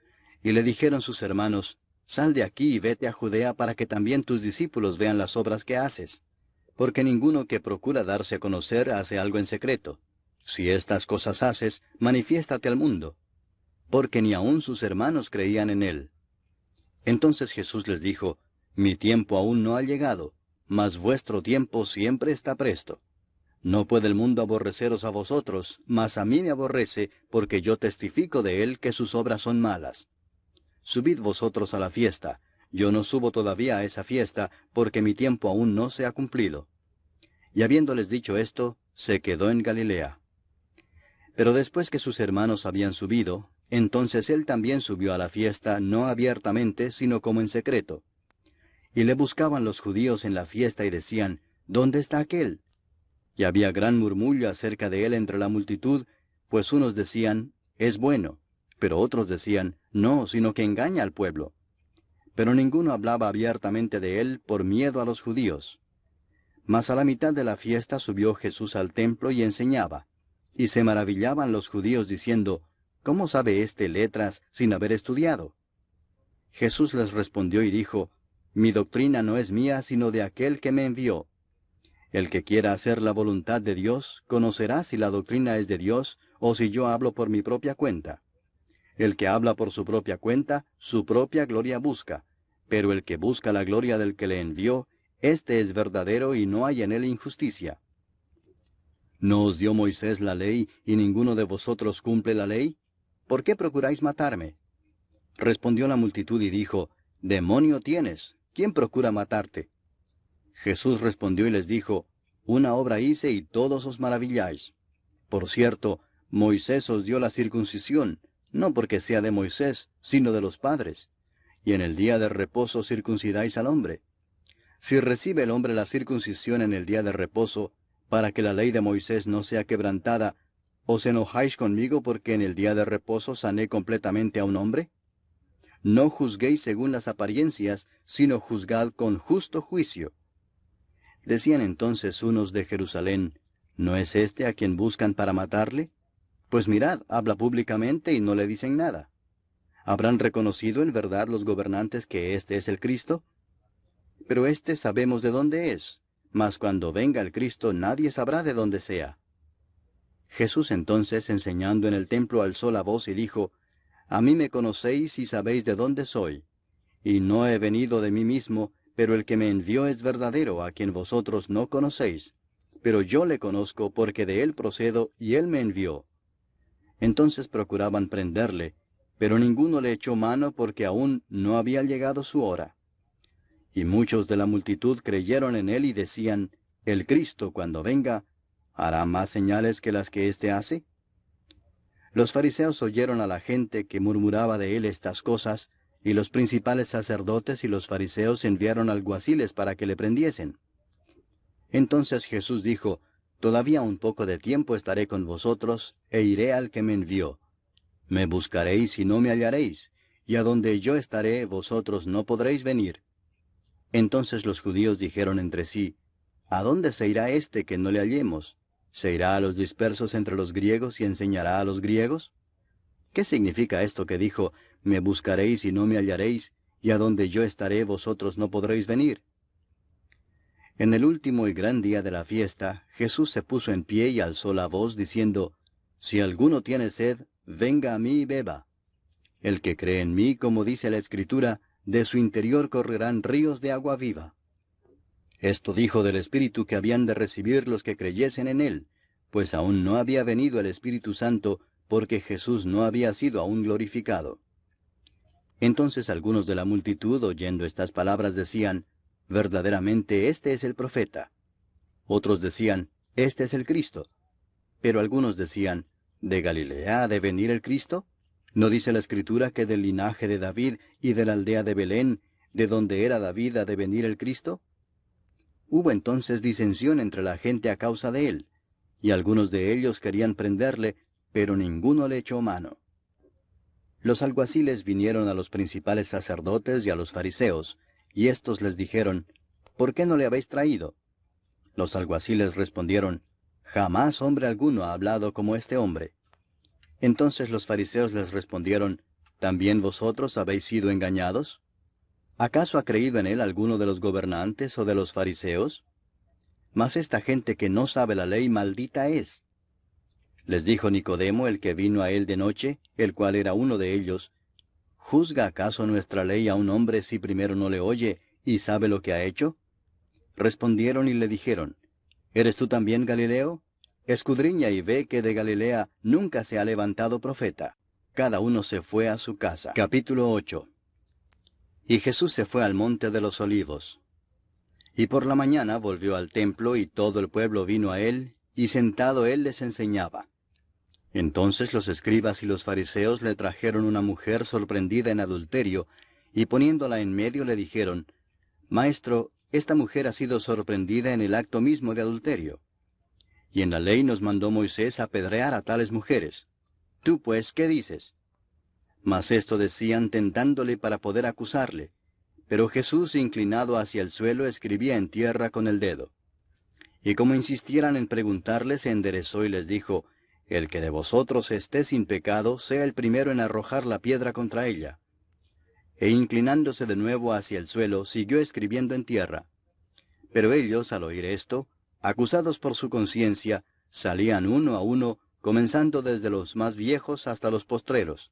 y le dijeron sus hermanos, sal de aquí y vete a Judea para que también tus discípulos vean las obras que haces. Porque ninguno que procura darse a conocer hace algo en secreto. Si estas cosas haces, manifiéstate al mundo. Porque ni aun sus hermanos creían en él. Entonces Jesús les dijo, mi tiempo aún no ha llegado, mas vuestro tiempo siempre está presto. No puede el mundo aborreceros a vosotros, mas a mí me aborrece, porque yo testifico de él que sus obras son malas. Subid vosotros a la fiesta, yo no subo todavía a esa fiesta, porque mi tiempo aún no se ha cumplido. Y habiéndoles dicho esto, se quedó en Galilea. Pero después que sus hermanos habían subido, entonces él también subió a la fiesta, no abiertamente, sino como en secreto. Y le buscaban los judíos en la fiesta y decían, ¿dónde está aquél? Y había gran murmullo acerca de él entre la multitud, pues unos decían, es bueno, pero otros decían, no, sino que engaña al pueblo. Pero ninguno hablaba abiertamente de él por miedo a los judíos. Mas a la mitad de la fiesta subió Jesús al templo y enseñaba. Y se maravillaban los judíos diciendo, ¿cómo sabe éste letras sin haber estudiado? Jesús les respondió y dijo, mi doctrina no es mía sino de aquel que me envió. El que quiera hacer la voluntad de Dios, conocerá si la doctrina es de Dios o si yo hablo por mi propia cuenta. El que habla por su propia cuenta, su propia gloria busca, pero el que busca la gloria del que le envió, éste es verdadero y no hay en él injusticia. ¿No os dio Moisés la ley y ninguno de vosotros cumple la ley? ¿Por qué procuráis matarme? Respondió la multitud y dijo, Demonio tienes, ¿quién procura matarte? Jesús respondió y les dijo, una obra hice y todos os maravilláis. Por cierto, Moisés os dio la circuncisión, no porque sea de Moisés, sino de los padres. Y en el día de reposo circuncidáis al hombre. Si recibe el hombre la circuncisión en el día de reposo, para que la ley de Moisés no sea quebrantada, ¿os enojáis conmigo porque en el día de reposo sané completamente a un hombre? no juzguéis según las apariencias, sino juzgad con justo juicio. Decían entonces unos de Jerusalén, ¿no es este a quien buscan para matarle? Pues mirad, habla públicamente y no le dicen nada. ¿Habrán reconocido en verdad los gobernantes que este es el Cristo? Pero este sabemos de dónde es, mas cuando venga el Cristo nadie sabrá de dónde sea. Jesús entonces, enseñando en el templo, alzó la voz y dijo, A mí me conocéis y sabéis de dónde soy. Y no he venido de mí mismo, pero el que me envió es verdadero, a quien vosotros no conocéis. Pero yo le conozco porque de él procedo y él me envió. Entonces procuraban prenderle, pero ninguno le echó mano porque aún no había llegado su hora. Y muchos de la multitud creyeron en él y decían, El Cristo, cuando venga, ¿hará más señales que las que éste hace? Los fariseos oyeron a la gente que murmuraba de él estas cosas, y los principales sacerdotes y los fariseos enviaron alguaciles para que le prendiesen. Entonces Jesús dijo, Todavía un poco de tiempo estaré con vosotros, e iré al que me envió. Me buscaréis y no me hallaréis, y a donde yo estaré vosotros no podréis venir. Entonces los judíos dijeron entre sí, ¿A dónde se irá éste que no le hallemos? ¿Se irá a los dispersos entre los griegos y enseñará a los griegos? ¿Qué significa esto que dijo, me buscaréis y no me hallaréis, y a donde yo estaré vosotros no podréis venir? En el último y gran día de la fiesta, Jesús se puso en pie y alzó la voz, diciendo, Si alguno tiene sed, venga a mí y beba. El que cree en mí, como dice la Escritura, de su interior correrán ríos de agua viva. Esto dijo del Espíritu que habían de recibir los que creyesen en él, pues aún no había venido el Espíritu Santo, porque Jesús no había sido aún glorificado. Entonces algunos de la multitud, oyendo estas palabras, decían, Verdaderamente este es el profeta. Otros decían, Este es el Cristo. Pero algunos decían, ¿De Galilea ha de venir el Cristo? ¿No dice la Escritura que del linaje de David y de la aldea de Belén, de donde era David, ha de venir el Cristo? Hubo entonces disensión entre la gente a causa de él, y algunos de ellos querían prenderle, pero ninguno le echó mano. Los alguaciles vinieron a los principales sacerdotes y a los fariseos, y éstos les dijeron, ¿Por qué no le habéis traído? Los alguaciles respondieron, Jamás hombre alguno ha hablado como este hombre. Entonces los fariseos les respondieron, ¿También vosotros habéis sido engañados? ¿Acaso ha creído en él alguno de los gobernantes o de los fariseos? Mas esta gente que no sabe la ley maldita es. Les dijo Nicodemo, el que vino a él de noche, el cual era uno de ellos, ¿Juzga acaso nuestra ley a un hombre si primero no le oye y sabe lo que ha hecho? Respondieron y le dijeron, ¿Eres tú también Galileo? Escudriña y ve que de Galilea nunca se ha levantado profeta. Cada uno se fue a su casa. Capítulo 8. Y Jesús se fue al monte de los olivos. Y por la mañana volvió al templo, y todo el pueblo vino a él, y sentado él les enseñaba. Entonces los escribas y los fariseos le trajeron una mujer sorprendida en adulterio, y poniéndola en medio le dijeron, Maestro, esta mujer ha sido sorprendida en el acto mismo de adulterio. Y en la ley nos mandó Moisés apedrear a tales mujeres. Tú pues, ¿qué dices? Mas esto decían tentándole para poder acusarle. Pero Jesús, inclinado hacia el suelo, escribía en tierra con el dedo. Y como insistieran en preguntarle, se enderezó y les dijo, El que de vosotros esté sin pecado, sea el primero en arrojar la piedra contra ella. E inclinándose de nuevo hacia el suelo, siguió escribiendo en tierra. Pero ellos, al oír esto, acusados por su conciencia, salían uno a uno, comenzando desde los más viejos hasta los postreros.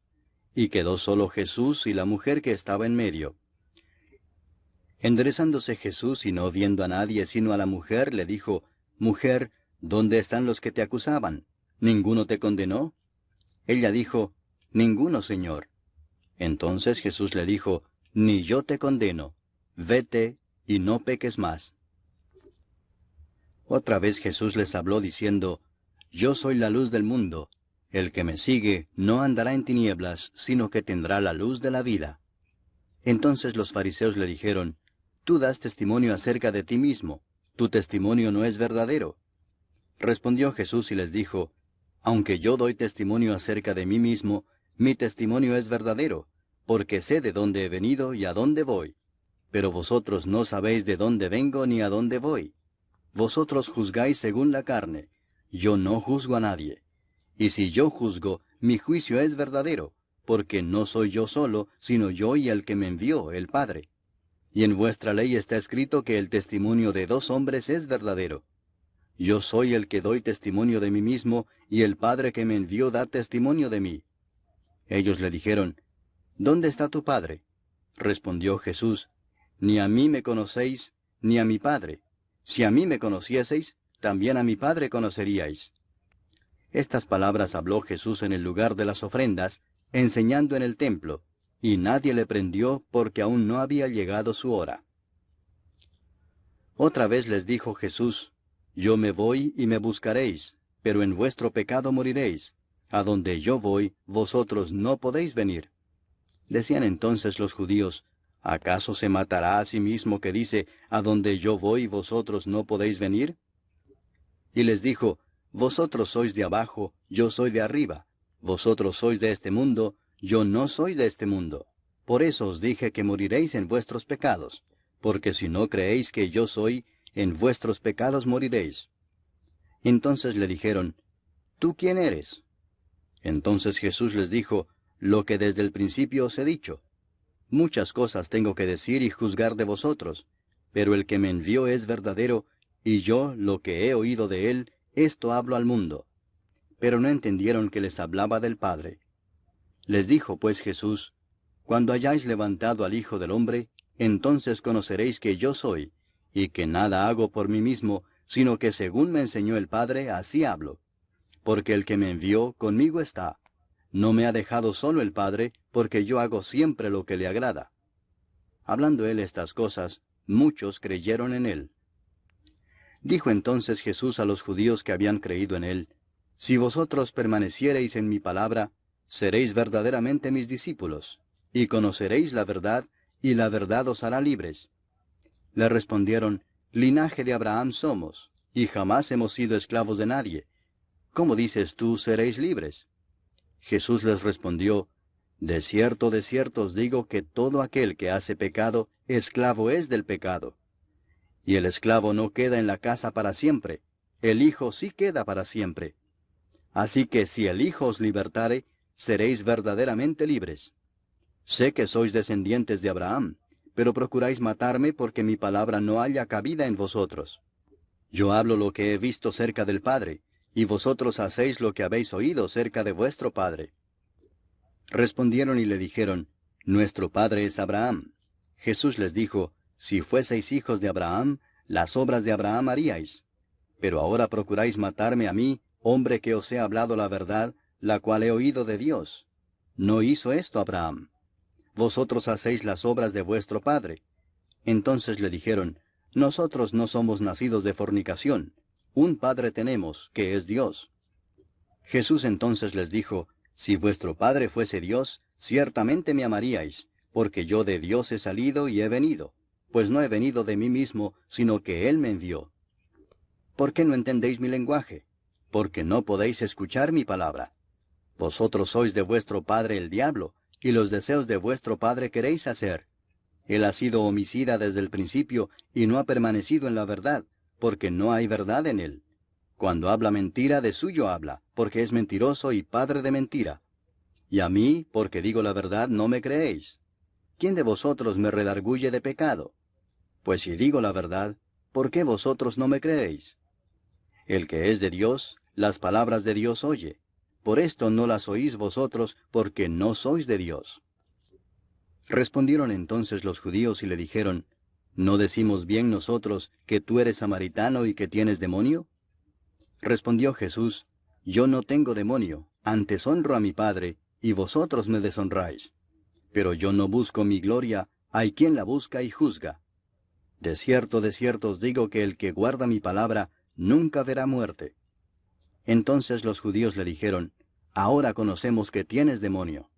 Y quedó solo Jesús y la mujer que estaba en medio. Enderezándose Jesús y no viendo a nadie sino a la mujer, le dijo, Mujer, ¿dónde están los que te acusaban? ¿Ninguno te condenó? Ella dijo, Ninguno, Señor. Entonces Jesús le dijo, Ni yo te condeno. Vete y no peques más. Otra vez Jesús les habló diciendo, Yo soy la luz del mundo. El que me sigue no andará en tinieblas, sino que tendrá la luz de la vida. Entonces los fariseos le dijeron, Tú das testimonio acerca de ti mismo, tu testimonio no es verdadero. Respondió Jesús y les dijo, Aunque yo doy testimonio acerca de mí mismo, mi testimonio es verdadero, porque sé de dónde he venido y a dónde voy. Pero vosotros no sabéis de dónde vengo ni a dónde voy. Vosotros juzgáis según la carne, yo no juzgo a nadie. Y si yo juzgo, mi juicio es verdadero, porque no soy yo solo, sino yo y el que me envió, el Padre. Y en vuestra ley está escrito que el testimonio de 2 hombres es verdadero. Yo soy el que doy testimonio de mí mismo, y el Padre que me envió da testimonio de mí. Ellos le dijeron, ¿Dónde está tu Padre? Respondió Jesús, Ni a mí me conocéis, ni a mi Padre. Si a mí me conocieseis, también a mi Padre conoceríais. Estas palabras habló Jesús en el lugar de las ofrendas, enseñando en el templo, y nadie le prendió porque aún no había llegado su hora. Otra vez les dijo Jesús, Yo me voy y me buscaréis, pero en vuestro pecado moriréis. A donde yo voy, vosotros no podéis venir. Decían entonces los judíos, ¿acaso se matará a sí mismo que dice, a donde yo voy, vosotros no podéis venir? Y les dijo, Vosotros sois de abajo, yo soy de arriba. Vosotros sois de este mundo, yo no soy de este mundo. Por eso os dije que moriréis en vuestros pecados, porque si no creéis que yo soy, en vuestros pecados moriréis. Entonces le dijeron, ¿Tú quién eres? Entonces Jesús les dijo, Lo que desde el principio os he dicho. Muchas cosas tengo que decir y juzgar de vosotros, pero el que me envió es verdadero, y yo, lo que he oído de él, esto hablo al mundo. Pero no entendieron que les hablaba del Padre. Les dijo pues Jesús, Cuando hayáis levantado al Hijo del Hombre, entonces conoceréis que yo soy, y que nada hago por mí mismo, sino que según me enseñó el Padre, así hablo. Porque el que me envió conmigo está. No me ha dejado solo el Padre, porque yo hago siempre lo que le agrada. Hablando él estas cosas, muchos creyeron en él. Dijo entonces Jesús a los judíos que habían creído en él, Si vosotros permaneciereis en mi palabra, seréis verdaderamente mis discípulos, y conoceréis la verdad, y la verdad os hará libres. Le respondieron, Linaje de Abraham somos, y jamás hemos sido esclavos de nadie. ¿Cómo dices tú, seréis libres? Jesús les respondió, de cierto os digo que todo aquel que hace pecado, esclavo es del pecado. Y el esclavo no queda en la casa para siempre, el Hijo sí queda para siempre. Así que si el Hijo os libertare, seréis verdaderamente libres. Sé que sois descendientes de Abraham, pero procuráis matarme porque mi palabra no haya cabida en vosotros. Yo hablo lo que he visto cerca del Padre, y vosotros hacéis lo que habéis oído cerca de vuestro padre. Respondieron y le dijeron, Nuestro padre es Abraham. Jesús les dijo, Si fueseis hijos de Abraham, las obras de Abraham haríais. Pero ahora procuráis matarme a mí, hombre que os he hablado la verdad, la cual he oído de Dios. No hizo esto Abraham. Vosotros hacéis las obras de vuestro padre. Entonces le dijeron, Nosotros no somos nacidos de fornicación. Un Padre tenemos, que es Dios. Jesús entonces les dijo, Si vuestro Padre fuese Dios, ciertamente me amaríais, porque yo de Dios he salido y he venido, pues no he venido de mí mismo, sino que Él me envió. ¿Por qué no entendéis mi lenguaje? Porque no podéis escuchar mi palabra. Vosotros sois de vuestro padre el diablo, y los deseos de vuestro padre queréis hacer. Él ha sido homicida desde el principio, y no ha permanecido en la verdad, porque no hay verdad en él. Cuando habla mentira, de suyo habla, porque es mentiroso y padre de mentira. Y a mí, porque digo la verdad, no me creéis. ¿Quién de vosotros me redarguye de pecado? Pues si digo la verdad, ¿por qué vosotros no me creéis? El que es de Dios, las palabras de Dios oye. Por esto no las oís vosotros, porque no sois de Dios. Respondieron entonces los judíos y le dijeron, ¿No decimos bien nosotros que tú eres samaritano y que tienes demonio? Respondió Jesús, Yo no tengo demonio, antes honro a mi Padre, y vosotros me deshonráis. Pero yo no busco mi gloria, hay quien la busca y juzga. De cierto os digo que el que guarda mi palabra, nunca verá muerte. Entonces los judíos le dijeron, Ahora conocemos que tienes demonio.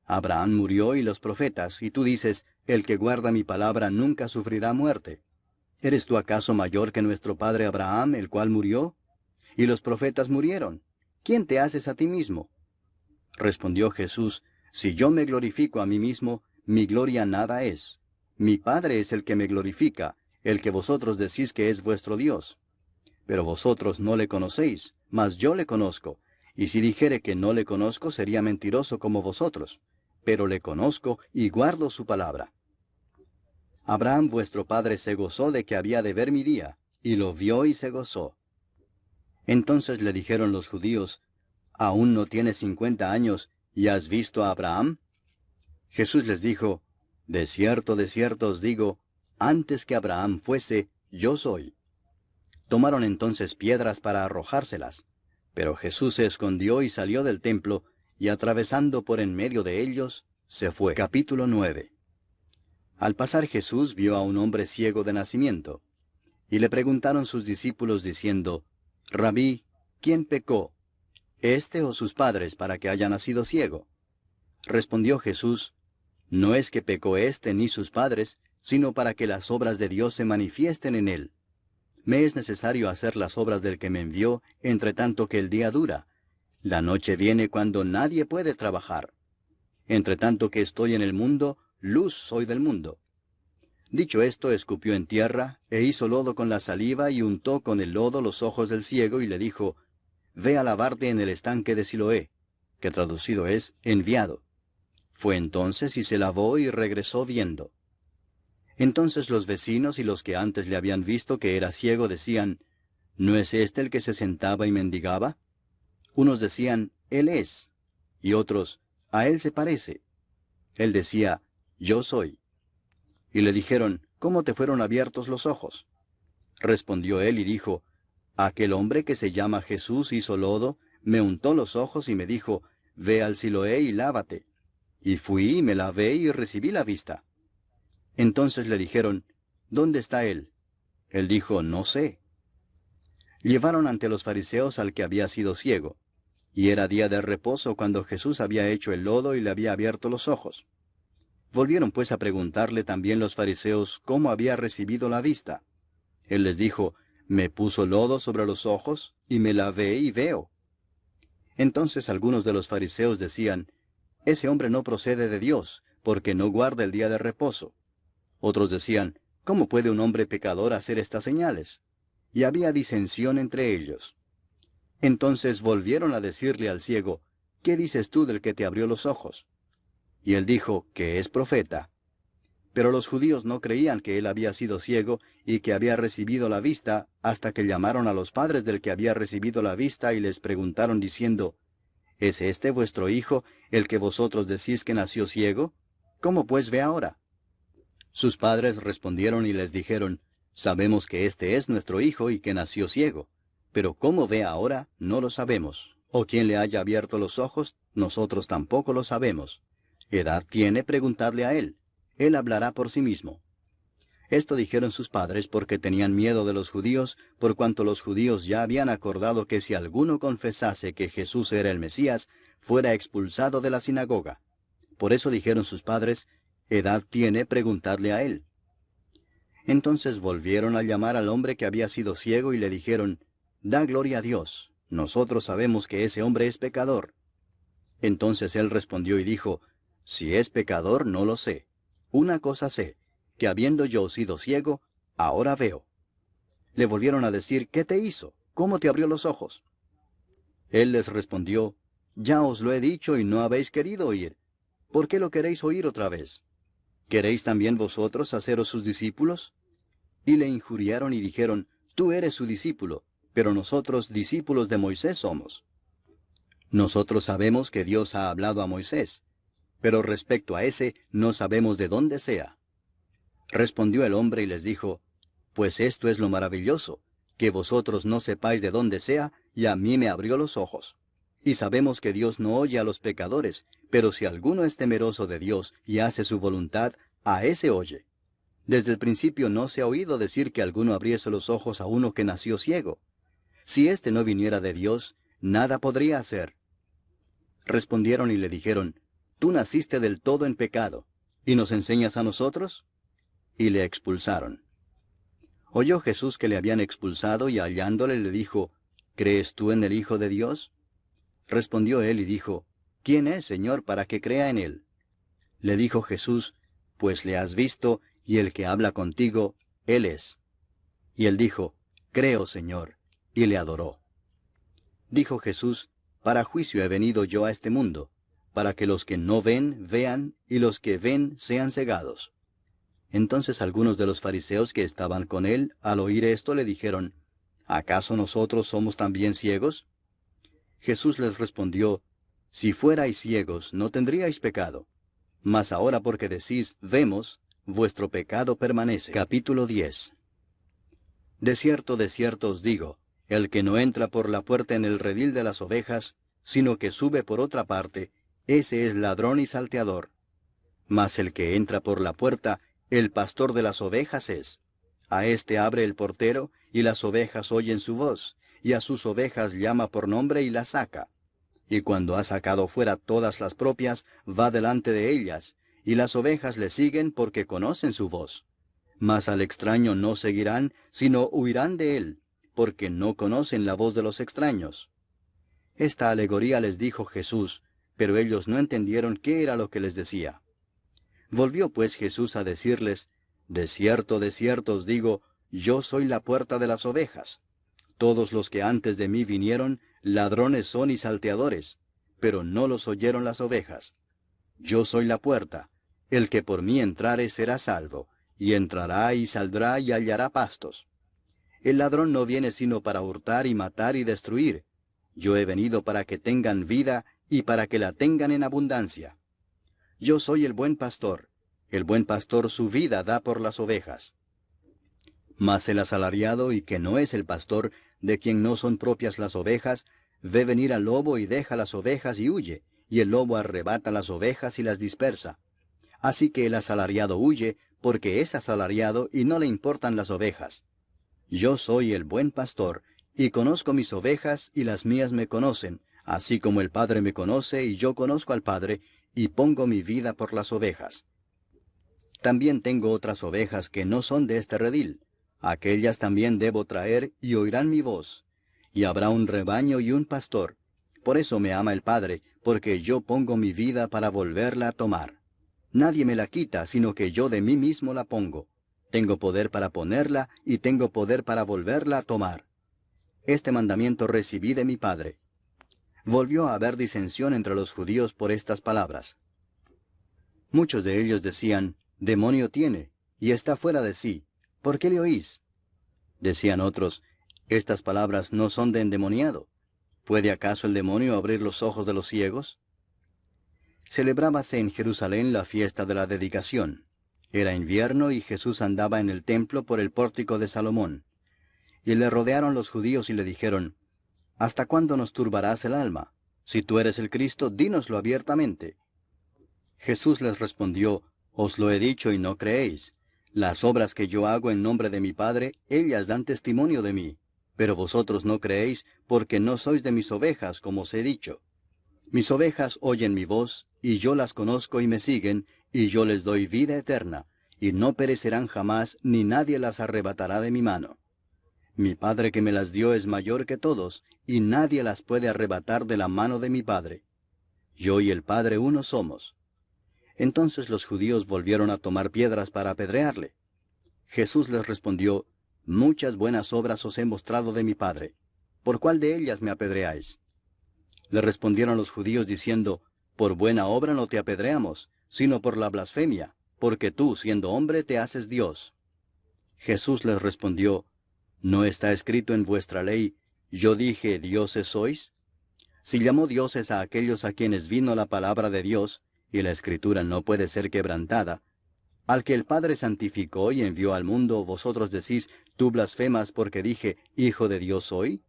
Abraham murió y los profetas, y tú dices, el que guarda mi palabra nunca sufrirá muerte. ¿Eres tú acaso mayor que nuestro padre Abraham, el cual murió? Y los profetas murieron. ¿Quién te haces a ti mismo? Respondió Jesús, Si yo me glorifico a mí mismo, mi gloria nada es. Mi Padre es el que me glorifica, el que vosotros decís que es vuestro Dios. Pero vosotros no le conocéis, mas yo le conozco, y si dijere que no le conozco sería mentiroso como vosotros, pero le conozco y guardo su palabra. Abraham vuestro padre se gozó de que había de ver mi día, y lo vio y se gozó. Entonces le dijeron los judíos, ¿aún no tienes 50 años, y has visto a Abraham? Jesús les dijo, de cierto os digo, antes que Abraham fuese, yo soy. Tomaron entonces piedras para arrojárselas, pero Jesús se escondió y salió del templo, y atravesando por en medio de ellos, se fue. Capítulo 9. Al pasar Jesús vio a un hombre ciego de nacimiento, y le preguntaron sus discípulos diciendo, Rabí, ¿quién pecó, éste o sus padres, para que haya nacido ciego? Respondió Jesús, no es que pecó éste ni sus padres, sino para que las obras de Dios se manifiesten en él. Me es necesario hacer las obras del que me envió, entre tanto que el día dura. La noche viene cuando nadie puede trabajar. Entre tanto que estoy en el mundo, luz soy del mundo. Dicho esto, escupió en tierra, e hizo lodo con la saliva, y untó con el lodo los ojos del ciego, y le dijo, Ve a lavarte en el estanque de Siloé, que traducido es, enviado. Fue entonces y se lavó y regresó viendo. Entonces los vecinos y los que antes le habían visto que era ciego decían, ¿no es este el que se sentaba y mendigaba? Unos decían, Él es, y otros, a él se parece. Él decía, Yo soy. Y le dijeron, ¿cómo te fueron abiertos los ojos? Respondió él y dijo, Aquel hombre que se llama Jesús hizo lodo, me untó los ojos y me dijo, Ve al Siloé y lávate. Y fui y me lavé y recibí la vista. Entonces le dijeron, ¿dónde está él? Él dijo, no sé. Llevaron ante los fariseos al que había sido ciego, y era día de reposo cuando Jesús había hecho el lodo y le había abierto los ojos. Volvieron pues a preguntarle también los fariseos cómo había recibido la vista. Él les dijo, me puso lodo sobre los ojos, y me lavé y veo. Entonces algunos de los fariseos decían, ese hombre no procede de Dios, porque no guarda el día de reposo. Otros decían, ¿cómo puede un hombre pecador hacer estas señales? Y había disensión entre ellos. Entonces volvieron a decirle al ciego, ¿qué dices tú del que te abrió los ojos? Y él dijo, que es profeta. Pero los judíos no creían que él había sido ciego y que había recibido la vista, hasta que llamaron a los padres del que había recibido la vista y les preguntaron diciendo, ¿es este vuestro hijo, el que vosotros decís que nació ciego? ¿Cómo pues ve ahora? Sus padres respondieron y les dijeron, sabemos que este es nuestro hijo y que nació ciego, pero cómo ve ahora no lo sabemos, o quién le haya abierto los ojos, nosotros tampoco lo sabemos. ¿Edad tiene? Preguntadle a él hablará por sí mismo. Esto dijeron sus padres porque tenían miedo de los judíos, por cuanto los judíos ya habían acordado que si alguno confesase que Jesús era el Mesías, fuera expulsado de la sinagoga. Por eso dijeron sus padres, ¿edad tiene? Preguntadle a él. Entonces volvieron a llamar al hombre que había sido ciego y le dijeron, da gloria a Dios, nosotros sabemos que ese hombre es pecador. Entonces él respondió y dijo, si es pecador no lo sé. Una cosa sé, que habiendo yo sido ciego, ahora veo. Le volvieron a decir, ¿qué te hizo? ¿Cómo te abrió los ojos? Él les respondió, ya os lo he dicho y no habéis querido oír. ¿Por qué lo queréis oír otra vez? ¿Queréis también vosotros haceros sus discípulos? Y le injuriaron y dijeron, tú eres su discípulo, pero nosotros discípulos de Moisés somos. Nosotros sabemos que Dios ha hablado a Moisés, pero respecto a ese no sabemos de dónde sea. Respondió el hombre y les dijo, pues esto es lo maravilloso, que vosotros no sepáis de dónde sea, y a mí me abrió los ojos. Y sabemos que Dios no oye a los pecadores, pero si alguno es temeroso de Dios y hace su voluntad, a ese oye. Desde el principio no se ha oído decir que alguno abriese los ojos a uno que nació ciego. Si éste no viniera de Dios, nada podría hacer. Respondieron y le dijeron, tú naciste del todo en pecado, ¿y nos enseñas a nosotros? Y le expulsaron. Oyó Jesús que le habían expulsado y hallándole le dijo, ¿crees tú en el Hijo de Dios? Respondió él y dijo, ¿quién es, Señor, para que crea en él? Le dijo Jesús, pues le has visto, y el que habla contigo, él es. Y él dijo, creo, Señor, y le adoró. Dijo Jesús, para juicio he venido yo a este mundo, para que los que no ven, vean, y los que ven sean cegados. Entonces algunos de los fariseos que estaban con él, al oír esto, le dijeron, ¿acaso nosotros somos también ciegos? Jesús les respondió, si fuerais ciegos, no tendríais pecado. Mas ahora porque decís, vemos, vuestro pecado permanece. Capítulo 10. De cierto os digo, el que no entra por la puerta en el redil de las ovejas, sino que sube por otra parte, ese es ladrón y salteador. Mas el que entra por la puerta, el pastor de las ovejas es. A éste abre el portero, y las ovejas oyen su voz, y a sus ovejas llama por nombre y las saca. Y cuando ha sacado fuera todas las propias, va delante de ellas, y las ovejas le siguen porque conocen su voz. Mas al extraño no seguirán, sino huirán de él, porque no conocen la voz de los extraños. Esta alegoría les dijo Jesús, pero ellos no entendieron qué era lo que les decía. Volvió pues Jesús a decirles, de cierto os digo, yo soy la puerta de las ovejas. Todos los que antes de mí vinieron, ladrones son y salteadores, pero no los oyeron las ovejas. Yo soy la puerta, el que por mí entrare será salvo, y entrará y saldrá y hallará pastos. El ladrón no viene sino para hurtar y matar y destruir. Yo he venido para que tengan vida y para que la tengan en abundancia. Yo soy el buen pastor su vida da por las ovejas. Mas el asalariado, y que no es el pastor, de quien no son propias las ovejas, ve venir al lobo y deja las ovejas y huye, y el lobo arrebata las ovejas y las dispersa. Así que el asalariado huye, porque es asalariado y no le importan las ovejas. Yo soy el buen pastor, y conozco mis ovejas, y las mías me conocen, así como el Padre me conoce, y yo conozco al Padre, y pongo mi vida por las ovejas. También tengo otras ovejas que no son de este redil. Aquellas también debo traer, y oirán mi voz. Y habrá un rebaño y un pastor. Por eso me ama el Padre, porque yo pongo mi vida para volverla a tomar. Nadie me la quita, sino que yo de mí mismo la pongo. Tengo poder para ponerla, y tengo poder para volverla a tomar. Este mandamiento recibí de mi Padre. Volvió a haber disensión entre los judíos por estas palabras. Muchos de ellos decían, demonio tiene, y está fuera de sí. ¿Por qué le oís? Decían otros, estas palabras no son de endemoniado. ¿Puede acaso el demonio abrir los ojos de los ciegos? Celebrábase en Jerusalén la fiesta de la dedicación. Era invierno y Jesús andaba en el templo por el pórtico de Salomón. Y le rodearon los judíos y le dijeron, ¿hasta cuándo nos turbarás el alma? Si tú eres el Cristo, dínoslo abiertamente. Jesús les respondió, os lo he dicho y no creéis. Las obras que yo hago en nombre de mi Padre, ellas dan testimonio de mí. Pero vosotros no creéis, porque no sois de mis ovejas, como os he dicho. Mis ovejas oyen mi voz, y yo las conozco y me siguen, y yo les doy vida eterna, y no perecerán jamás, ni nadie las arrebatará de mi mano. Mi Padre que me las dio es mayor que todos, y nadie las puede arrebatar de la mano de mi Padre. Yo y el Padre uno somos. Entonces los judíos volvieron a tomar piedras para apedrearle. Jesús les respondió, muchas buenas obras os he mostrado de mi Padre. ¿Por cuál de ellas me apedreáis? Le respondieron los judíos diciendo, por buena obra no te apedreamos, sino por la blasfemia, porque tú, siendo hombre, te haces Dios. Jesús les respondió, ¿no está escrito en vuestra ley, yo dije, dioses sois? Si llamó dioses a aquellos a quienes vino la palabra de Dios, y la Escritura no puede ser quebrantada, al que el Padre santificó y envió al mundo, vosotros decís, tú blasfemas porque dije, Hijo de Dios soy.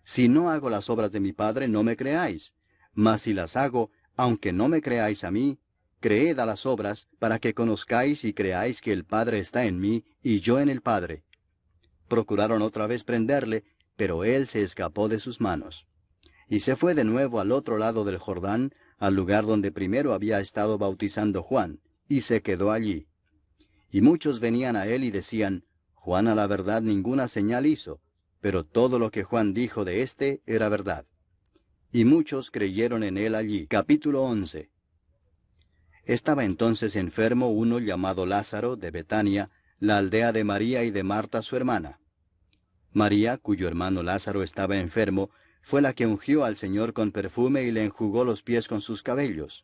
Si no hago las obras de mi Padre, no me creáis. Mas si las hago, aunque no me creáis a mí, creed a las obras, para que conozcáis y creáis que el Padre está en mí, y yo en el Padre. Procuraron otra vez prenderle, pero él se escapó de sus manos. Y se fue de nuevo al otro lado del Jordán, al lugar donde primero había estado bautizando Juan, y se quedó allí. Y muchos venían a él y decían, Juan a la verdad ninguna señal hizo, pero todo lo que Juan dijo de éste era verdad. y muchos creyeron en él allí. Capítulo 11. Estaba entonces enfermo uno llamado Lázaro, de Betania, la aldea de María y de Marta su hermana. María, cuyo hermano Lázaro estaba enfermo, fue la que ungió al Señor con perfume y le enjugó los pies con sus cabellos.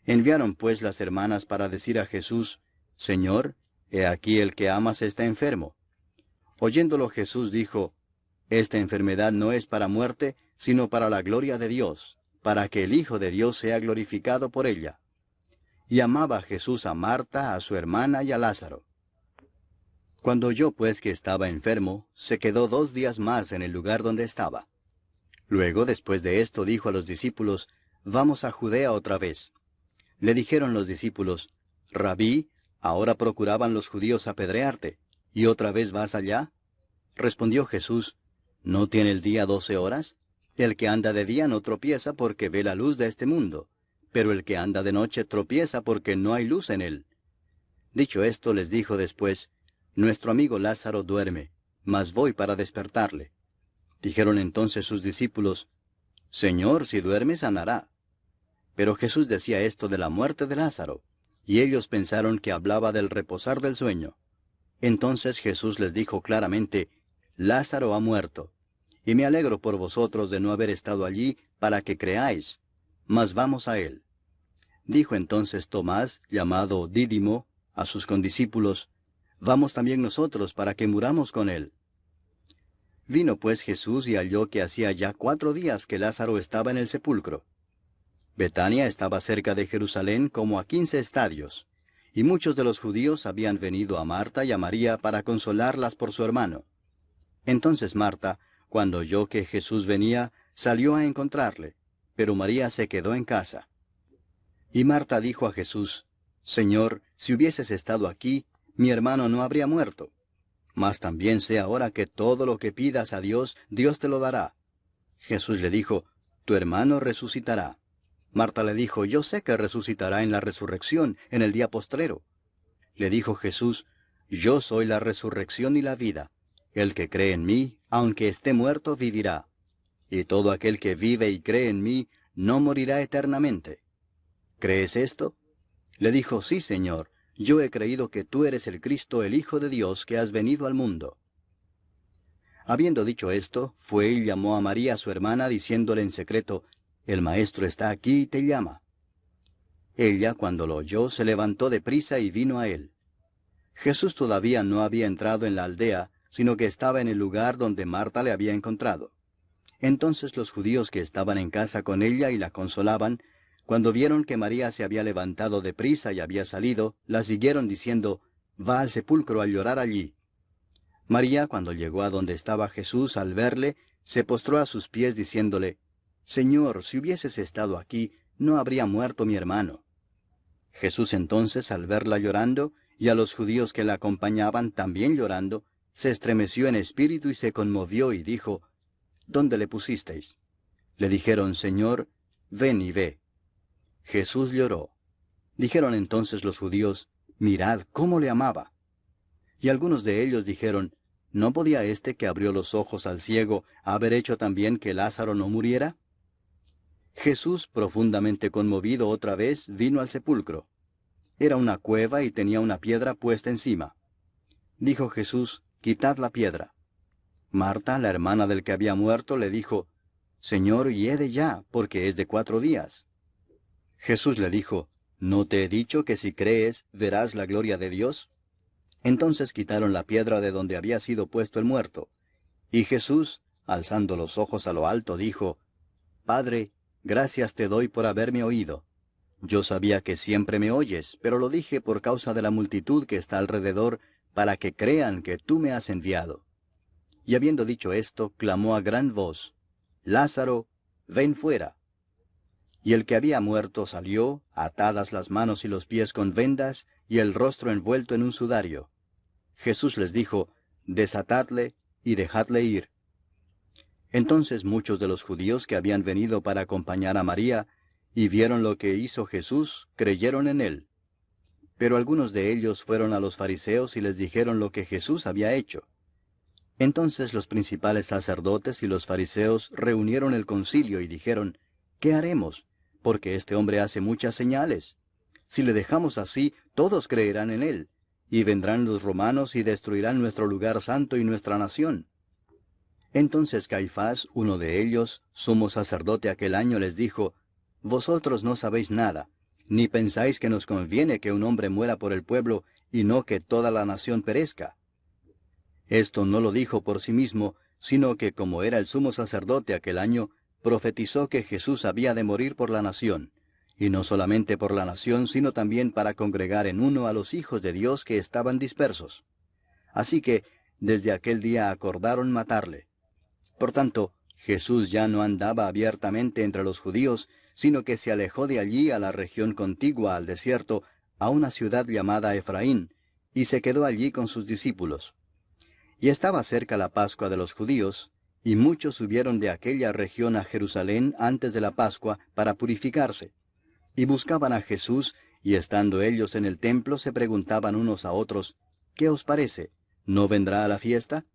Enviaron pues las hermanas para decir a Jesús, Señor, he aquí el que amas está enfermo. Oyéndolo Jesús dijo, Esta enfermedad no es para muerte, sino para la gloria de Dios, para que el Hijo de Dios sea glorificado por ella. Y amaba Jesús a Marta, a su hermana y a Lázaro. Cuando oyó pues que estaba enfermo, se quedó 2 días más en el lugar donde estaba. Luego, después de esto, dijo a los discípulos, Vamos a Judea otra vez. Le dijeron los discípulos, Rabí, ahora procuraban los judíos apedrearte, ¿y otra vez vas allá? Respondió Jesús, ¿no tiene el día 12 horas? El que anda de día no tropieza porque ve la luz de este mundo, pero el que anda de noche tropieza porque no hay luz en él. Dicho esto, les dijo después, Nuestro amigo Lázaro duerme, mas voy para despertarle. Dijeron entonces sus discípulos, Señor, si duerme, sanará. Pero Jesús decía esto de la muerte de Lázaro, y ellos pensaron que hablaba del reposar del sueño. Entonces Jesús les dijo claramente, Lázaro ha muerto, y me alegro por vosotros de no haber estado allí para que creáis, mas vamos a él. Dijo entonces Tomás, llamado Dídimo, a sus condiscípulos, Vamos también nosotros para que muramos con él. Vino pues Jesús y halló que hacía ya 4 días que Lázaro estaba en el sepulcro. Betania estaba cerca de Jerusalén como a 15 estadios, y muchos de los judíos habían venido a Marta y a María para consolarlas por su hermano. Entonces Marta, cuando oyó que Jesús venía, salió a encontrarle, pero María se quedó en casa. Y Marta dijo a Jesús, Señor, si hubieses estado aquí, mi hermano no habría muerto. Mas también sé ahora que todo lo que pidas a Dios, Dios te lo dará. Jesús le dijo, Tu hermano resucitará. Marta le dijo, Yo sé que resucitará en la resurrección, en el día postrero. Le dijo Jesús, Yo soy la resurrección y la vida. El que cree en mí, aunque esté muerto, vivirá. Y todo aquel que vive y cree en mí, no morirá eternamente. ¿Crees esto? Le dijo, Sí, Señor, yo he creído que tú eres el Cristo, el Hijo de Dios, que has venido al mundo. Habiendo dicho esto, fue y llamó a María su hermana, diciéndole en secreto, El Maestro está aquí y te llama. Ella, cuando lo oyó, se levantó de prisa y vino a él. Jesús todavía no había entrado en la aldea, sino que estaba en el lugar donde Marta le había encontrado. Entonces los judíos que estaban en casa con ella y la consolaban, cuando vieron que María se había levantado de prisa y había salido, la siguieron diciendo, Va al sepulcro a llorar allí. María, cuando llegó a donde estaba Jesús, al verle, se postró a sus pies diciéndole, Señor, si hubieses estado aquí, no habría muerto mi hermano. Jesús entonces, al verla llorando, y a los judíos que la acompañaban también llorando, se estremeció en espíritu y se conmovió y dijo, ¿Dónde le pusisteis? Le dijeron, Señor, ven y ve. Jesús lloró. Dijeron entonces los judíos, Mirad cómo le amaba. Y algunos de ellos dijeron, ¿no podía éste que abrió los ojos al ciego haber hecho también que Lázaro no muriera? Jesús, profundamente conmovido otra vez, vino al sepulcro. Era una cueva y tenía una piedra puesta encima. Dijo Jesús, Quitad la piedra. Marta, la hermana del que había muerto, le dijo, Señor, hiede ya, porque es de 4 días. Jesús le dijo, ¿no te he dicho que si crees, verás la gloria de Dios? Entonces quitaron la piedra de donde había sido puesto el muerto. Y Jesús, alzando los ojos a lo alto, dijo, Padre, gracias te doy por haberme oído. Yo sabía que siempre me oyes, pero lo dije por causa de la multitud que está alrededor, para que crean que tú me has enviado. Y habiendo dicho esto, clamó a gran voz, Lázaro, ven fuera. Y el que había muerto salió, atadas las manos y los pies con vendas, y el rostro envuelto en un sudario. Jesús les dijo, Desatadle y dejadle ir. Entonces muchos de los judíos que habían venido para acompañar a María, y vieron lo que hizo Jesús, creyeron en él. Pero algunos de ellos fueron a los fariseos y les dijeron lo que Jesús había hecho. Entonces los principales sacerdotes y los fariseos reunieron el concilio y dijeron, ¿qué haremos? Porque este hombre hace muchas señales. Si le dejamos así, todos creerán en él, y vendrán los romanos y destruirán nuestro lugar santo y nuestra nación. Entonces Caifás, uno de ellos, sumo sacerdote aquel año, les dijo, Vosotros no sabéis nada, ni pensáis que nos conviene que un hombre muera por el pueblo, y no que toda la nación perezca. Esto no lo dijo por sí mismo, sino que como era el sumo sacerdote aquel año, profetizó que Jesús había de morir por la nación, y no solamente por la nación, sino también para congregar en uno a los hijos de Dios que estaban dispersos. Así que, desde aquel día acordaron matarle. Por tanto, Jesús ya no andaba abiertamente entre los judíos, sino que se alejó de allí a la región contigua al desierto, a una ciudad llamada Efraín, y se quedó allí con sus discípulos. Y estaba cerca la Pascua de los judíos, y muchos subieron de aquella región a Jerusalén antes de la Pascua para purificarse. Y buscaban a Jesús, y estando ellos en el templo se preguntaban unos a otros, ¿qué os parece? ¿No vendrá a la fiesta?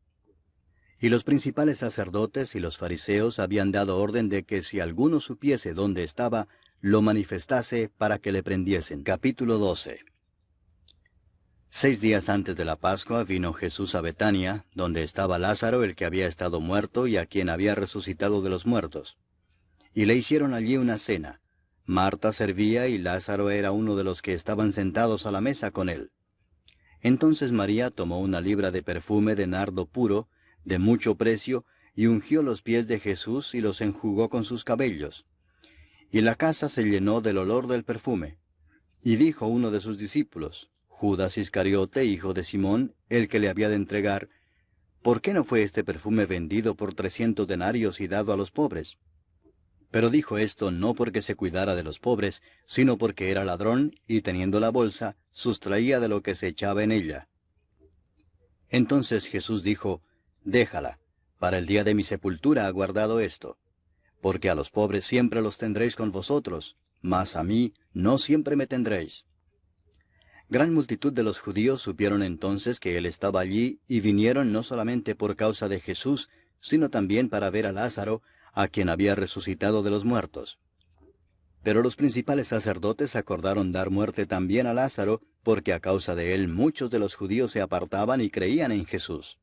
Y los principales sacerdotes y los fariseos habían dado orden de que si alguno supiese dónde estaba, lo manifestase para que le prendiesen. Capítulo 12. 6 días antes de la Pascua vino Jesús a Betania, donde estaba Lázaro, el que había estado muerto y a quien había resucitado de los muertos. Y le hicieron allí una cena. Marta servía y Lázaro era uno de los que estaban sentados a la mesa con él. Entonces María tomó una libra de perfume de nardo puro, de mucho precio, y ungió los pies de Jesús y los enjugó con sus cabellos. Y la casa se llenó del olor del perfume. Y dijo uno de sus discípulos, Judas Iscariote, hijo de Simón, el que le había de entregar, ¿por qué no fue este perfume vendido por 300 denarios y dado a los pobres? Pero dijo esto no porque se cuidara de los pobres, sino porque era ladrón, y teniendo la bolsa, sustraía de lo que se echaba en ella. Entonces Jesús dijo, Déjala, para el día de mi sepultura ha guardado esto. Porque a los pobres siempre los tendréis con vosotros, mas a mí no siempre me tendréis. Gran multitud de los judíos supieron entonces que él estaba allí, y vinieron no solamente por causa de Jesús, sino también para ver a Lázaro, a quien había resucitado de los muertos. Pero los principales sacerdotes acordaron dar muerte también a Lázaro, porque a causa de él muchos de los judíos se apartaban y creían en Jesús.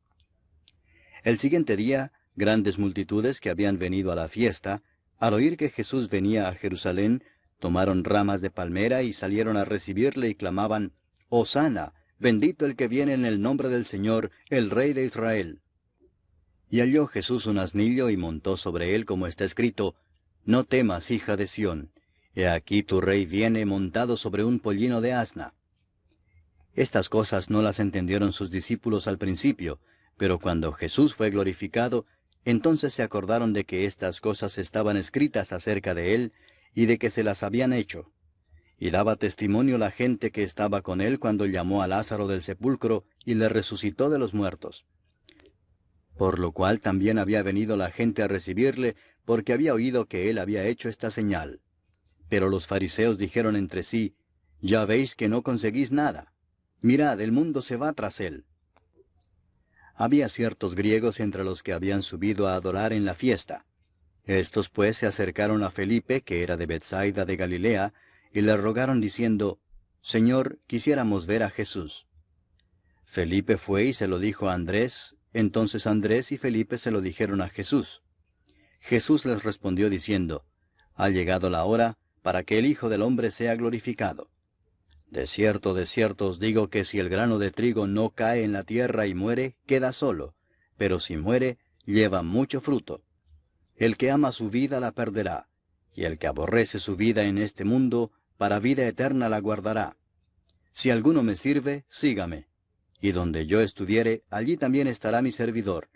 El siguiente día, grandes multitudes que habían venido a la fiesta, al oír que Jesús venía a Jerusalén, tomaron ramas de palmera y salieron a recibirle y clamaban, Hosana, bendito el que viene en el nombre del Señor, el Rey de Israel. Y halló Jesús un asnillo y montó sobre él, como está escrito, No temas, hija de Sión, he aquí tu rey viene montado sobre un pollino de asna. Estas cosas no las entendieron sus discípulos al principio, pero cuando Jesús fue glorificado, entonces se acordaron de que estas cosas estaban escritas acerca de él, y de que se las habían hecho. Y daba testimonio la gente que estaba con él cuando llamó a Lázaro del sepulcro y le resucitó de los muertos. Por lo cual también había venido la gente a recibirle, porque había oído que él había hecho esta señal. Pero los fariseos dijeron entre sí, Ya veis que no conseguís nada. Mirad, el mundo se va tras él. Había ciertos griegos entre los que habían subido a adorar en la fiesta. Estos pues se acercaron a Felipe, que era de Betsaida de Galilea, y le rogaron diciendo, Señor, quisiéramos ver a Jesús. Felipe fue y se lo dijo a Andrés, entonces Andrés y Felipe se lo dijeron a Jesús. Jesús les respondió diciendo, Ha llegado la hora para que el Hijo del Hombre sea glorificado. De cierto os digo que si el grano de trigo no cae en la tierra y muere, queda solo, pero si muere, lleva mucho fruto. El que ama su vida la perderá, y el que aborrece su vida en este mundo, para vida eterna la guardará. Si alguno me sirve, sígame, y donde yo estuviere, allí también estará mi servidor.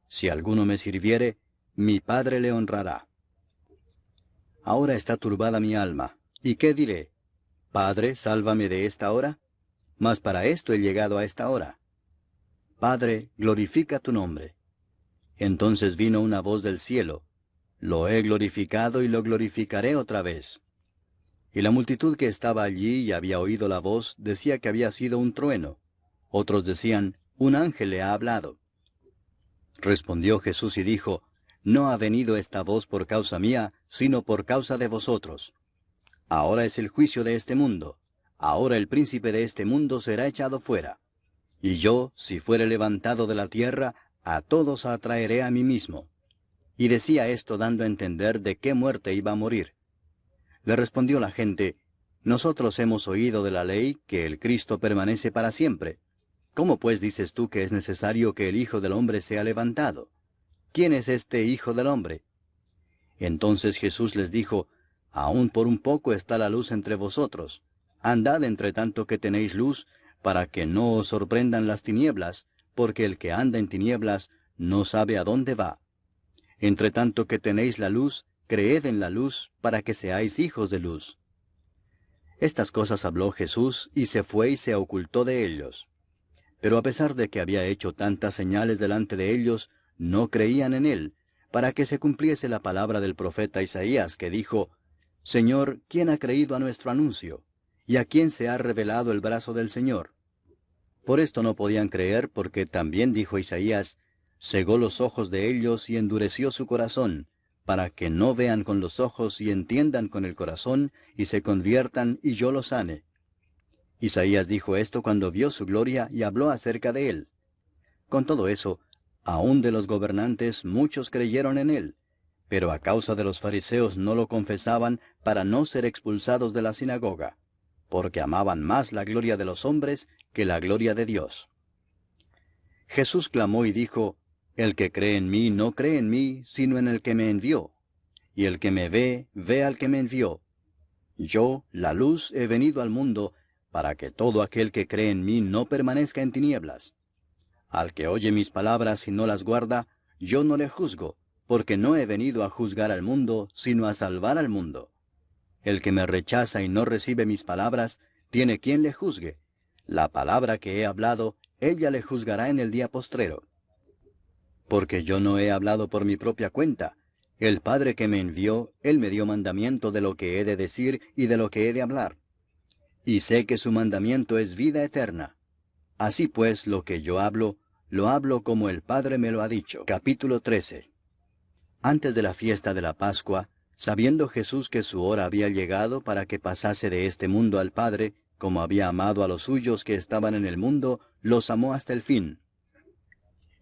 Si alguno me sirviere, mi Padre le honrará. Ahora está turbada mi alma, ¿y qué diré? Padre, sálvame de esta hora, mas para esto he llegado a esta hora. Padre, glorifica tu nombre. Entonces vino una voz del cielo, Lo he glorificado y lo glorificaré otra vez. Y la multitud que estaba allí y había oído la voz decía que había sido un trueno. Otros decían, un ángel le ha hablado. Respondió Jesús y dijo, No ha venido esta voz por causa mía, sino por causa de vosotros. Ahora es el juicio de este mundo. Ahora el príncipe de este mundo será echado fuera. Y yo, si fuere levantado de la tierra, a todos atraeré a mí mismo. Y decía esto dando a entender de qué muerte iba a morir. Le respondió la gente, Nosotros hemos oído de la ley que el Cristo permanece para siempre. ¿Cómo pues dices tú que es necesario que el Hijo del Hombre sea levantado? ¿Quién es este Hijo del Hombre? Entonces Jesús les dijo, Aún por un poco está la luz entre vosotros. Andad entre tanto que tenéis luz, para que no os sorprendan las tinieblas, porque el que anda en tinieblas no sabe a dónde va. Entre tanto que tenéis la luz, creed en la luz, para que seáis hijos de luz. Estas cosas habló Jesús, y se fue y se ocultó de ellos. Pero a pesar de que había hecho tantas señales delante de ellos, no creían en él, para que se cumpliese la palabra del profeta Isaías, que dijo, Señor, ¿quién ha creído a nuestro anuncio? ¿Y a quién se ha revelado el brazo del Señor? Por esto no podían creer, porque también dijo Isaías, cegó los ojos de ellos y endureció su corazón, para que no vean con los ojos y entiendan con el corazón, y se conviertan y yo los sane. Isaías dijo esto cuando vio su gloria y habló acerca de él. Con todo eso, aun de los gobernantes muchos creyeron en él, pero a causa de los fariseos no lo confesaban para no ser expulsados de la sinagoga, porque amaban más la gloria de los hombres que la gloria de Dios. Jesús clamó y dijo, El que cree en mí no cree en mí, sino en el que me envió. Y el que me ve, ve al que me envió. Yo, la luz, he venido al mundo, para que todo aquel que cree en mí no permanezca en tinieblas. Al que oye mis palabras y no las guarda, yo no le juzgo, porque no he venido a juzgar al mundo, sino a salvar al mundo. El que me rechaza y no recibe mis palabras, tiene quien le juzgue. La palabra que he hablado, ella le juzgará en el día postrero. Porque yo no he hablado por mi propia cuenta. El Padre que me envió, Él me dio mandamiento de lo que he de decir y de lo que he de hablar. Y sé que su mandamiento es vida eterna. Así pues, lo que yo hablo, lo hablo como el Padre me lo ha dicho. Capítulo 13. Antes de la fiesta de la Pascua, sabiendo Jesús que su hora había llegado para que pasase de este mundo al Padre, como había amado a los suyos que estaban en el mundo, los amó hasta el fin.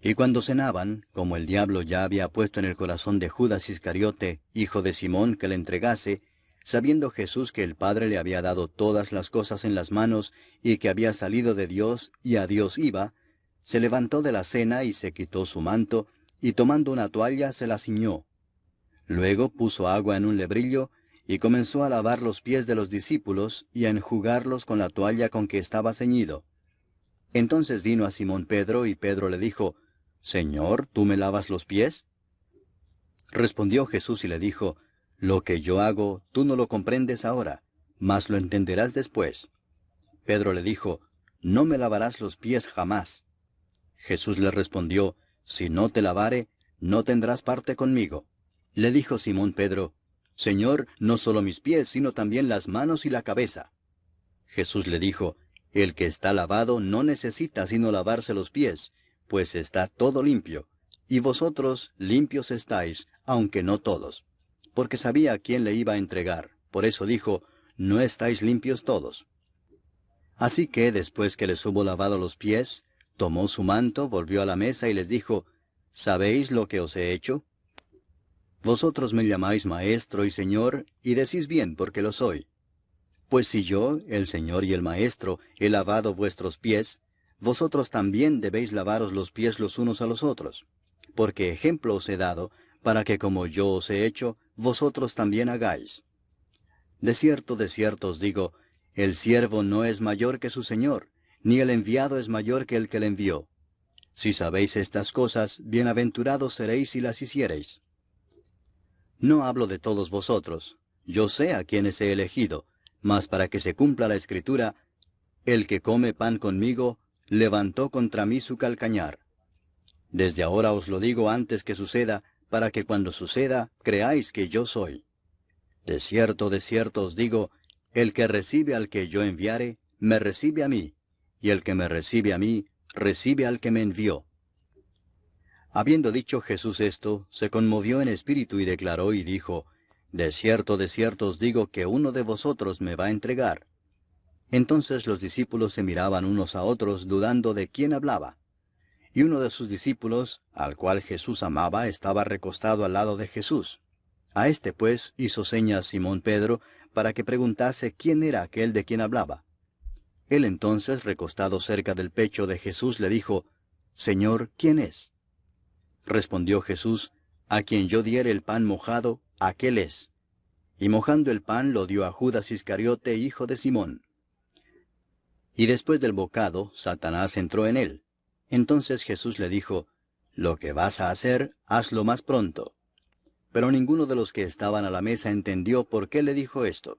Y cuando cenaban, como el diablo ya había puesto en el corazón de Judas Iscariote, hijo de Simón, que le entregase, sabiendo Jesús que el Padre le había dado todas las cosas en las manos, y que había salido de Dios y a Dios iba, se levantó de la cena y se quitó su manto, y tomando una toalla se la ciñó. Luego puso agua en un lebrillo, y comenzó a lavar los pies de los discípulos, y a enjugarlos con la toalla con que estaba ceñido. Entonces vino a Simón Pedro, y Pedro le dijo, Señor, ¿tú me lavas los pies? Respondió Jesús y le dijo, Lo que yo hago, tú no lo comprendes ahora, mas lo entenderás después. Pedro le dijo, No me lavarás los pies jamás. Jesús le respondió, Si no te lavare, no tendrás parte conmigo. Le dijo Simón Pedro, Señor, no solo mis pies, sino también las manos y la cabeza. Jesús le dijo, El que está lavado no necesita sino lavarse los pies, pues está todo limpio, y vosotros limpios estáis, aunque no todos. Porque sabía a quién le iba a entregar, por eso dijo, No estáis limpios todos. Así que, después que les hubo lavado los pies, tomó su manto, volvió a la mesa y les dijo, ¿Sabéis lo que os he hecho? Vosotros me llamáis Maestro y Señor, y decís bien porque lo soy. Pues si yo, el Señor y el Maestro, he lavado vuestros pies, vosotros también debéis lavaros los pies los unos a los otros. Porque ejemplo os he dado, para que como yo os he hecho, vosotros también hagáis. De cierto os digo, el siervo no es mayor que su Señor, ni el enviado es mayor que el que le envió. Si sabéis estas cosas, bienaventurados seréis si las hiciereis. No hablo de todos vosotros, yo sé a quienes he elegido, mas para que se cumpla la Escritura, el que come pan conmigo, levantó contra mí su calcañar. Desde ahora os lo digo antes que suceda, para que cuando suceda, creáis que yo soy. De cierto os digo, el que recibe al que yo enviare, me recibe a mí, y el que me recibe a mí, recibe al que me envió. Habiendo dicho Jesús esto, se conmovió en espíritu y declaró y dijo, de cierto os digo que uno de vosotros me va a entregar. Entonces los discípulos se miraban unos a otros, dudando de quién hablaba. Y uno de sus discípulos, al cual Jesús amaba, estaba recostado al lado de Jesús. A este pues hizo señas Simón Pedro, para que preguntase quién era aquel de quien hablaba. Él entonces, recostado cerca del pecho de Jesús, le dijo, Señor, ¿quién es? Respondió Jesús, a quien yo diere el pan mojado, aquel es. Y mojando el pan lo dio a Judas Iscariote, hijo de Simón. Y después del bocado, Satanás entró en él. Entonces Jesús le dijo, lo que vas a hacer, hazlo más pronto. Pero ninguno de los que estaban a la mesa entendió por qué le dijo esto.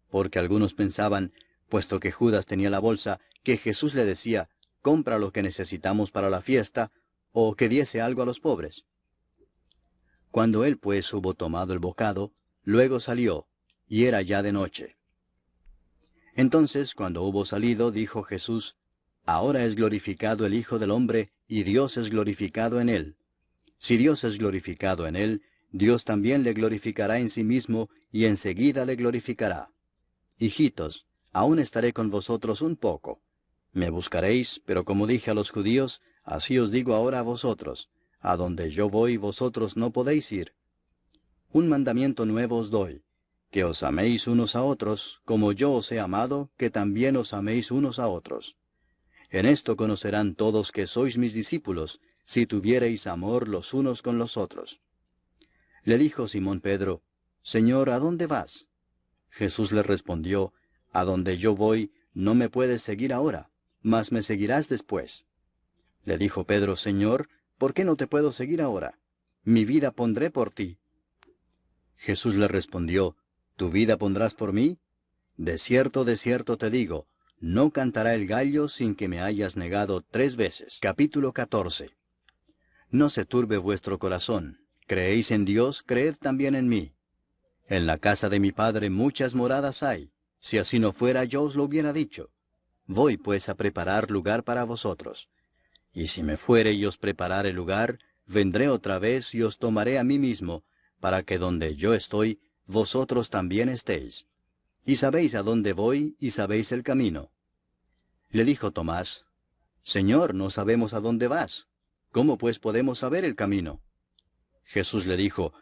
Porque algunos pensaban, puesto que Judas tenía la bolsa, que Jesús le decía, compra lo que necesitamos para la fiesta, o que diese algo a los pobres. Cuando él pues hubo tomado el bocado, luego salió, y era ya de noche. Entonces, cuando hubo salido, dijo Jesús, ahora es glorificado el Hijo del Hombre, y Dios es glorificado en él. Si Dios es glorificado en él, Dios también le glorificará en sí mismo, y enseguida le glorificará. Hijitos, aún estaré con vosotros un poco. Me buscaréis, pero como dije a los judíos, así os digo ahora a vosotros, a donde yo voy vosotros no podéis ir. Un mandamiento nuevo os doy, que os améis unos a otros, como yo os he amado, que también os améis unos a otros. En esto conocerán todos que sois mis discípulos, si tuviereis amor los unos con los otros. Le dijo Simón Pedro, Señor, ¿a dónde vas? Jesús le respondió, a donde yo voy, no me puedes seguir ahora, mas me seguirás después. Le dijo Pedro, Señor, ¿por qué no te puedo seguir ahora? Mi vida pondré por ti. Jesús le respondió, ¿tu vida pondrás por mí? De cierto te digo, no cantará el gallo sin que me hayas negado 3 veces. Capítulo 14. No se turbe vuestro corazón. Creéis en Dios, creed también en mí. En la casa de mi Padre muchas moradas hay. Si así no fuera, yo os lo hubiera dicho. Voy pues a preparar lugar para vosotros. Y si me fuere y os preparare lugar, vendré otra vez y os tomaré a mí mismo, para que donde yo estoy, vosotros también estéis. Y sabéis a dónde voy, y sabéis el camino. Le dijo Tomás, Señor, no sabemos a dónde vas. ¿Cómo pues podemos saber el camino? Jesús le dijo,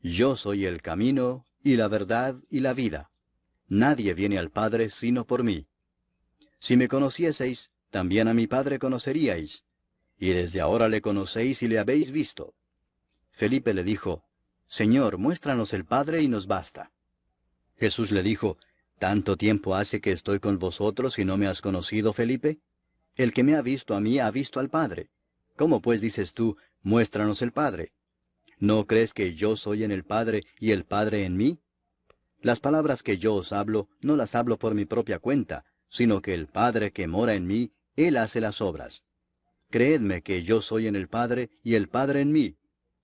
Yo soy el camino, y la verdad, y la vida. Nadie viene al Padre sino por mí. Si me conocieseis, también a mi Padre conoceríais, y desde ahora le conocéis y le habéis visto. Felipe le dijo, Señor, muéstranos el Padre y nos basta. Jesús le dijo, ¿tanto tiempo hace que estoy con vosotros y no me has conocido, Felipe? El que me ha visto a mí ha visto al Padre. ¿Cómo pues dices tú, muéstranos el Padre? ¿No crees que yo soy en el Padre y el Padre en mí? Las palabras que yo os hablo, no las hablo por mi propia cuenta, sino que el Padre que mora en mí, Él hace las obras. Creedme que yo soy en el Padre y el Padre en mí.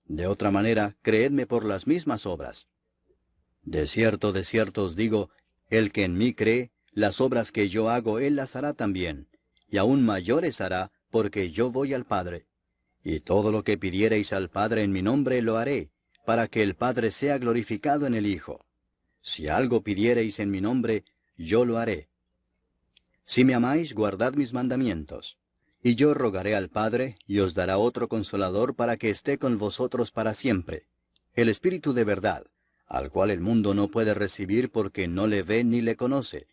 De otra manera, creedme por las mismas obras. De cierto os digo, el que en mí cree, las obras que yo hago Él las hará también, y aún mayores hará, porque yo voy al Padre. Y todo lo que pidiereis al Padre en mi nombre lo haré, para que el Padre sea glorificado en el Hijo. Si algo pidiereis en mi nombre, yo lo haré. Si me amáis, guardad mis mandamientos. Y yo rogaré al Padre, y os dará otro Consolador para que esté con vosotros para siempre, el Espíritu de verdad, al cual el mundo no puede recibir porque no le ve ni le conoce,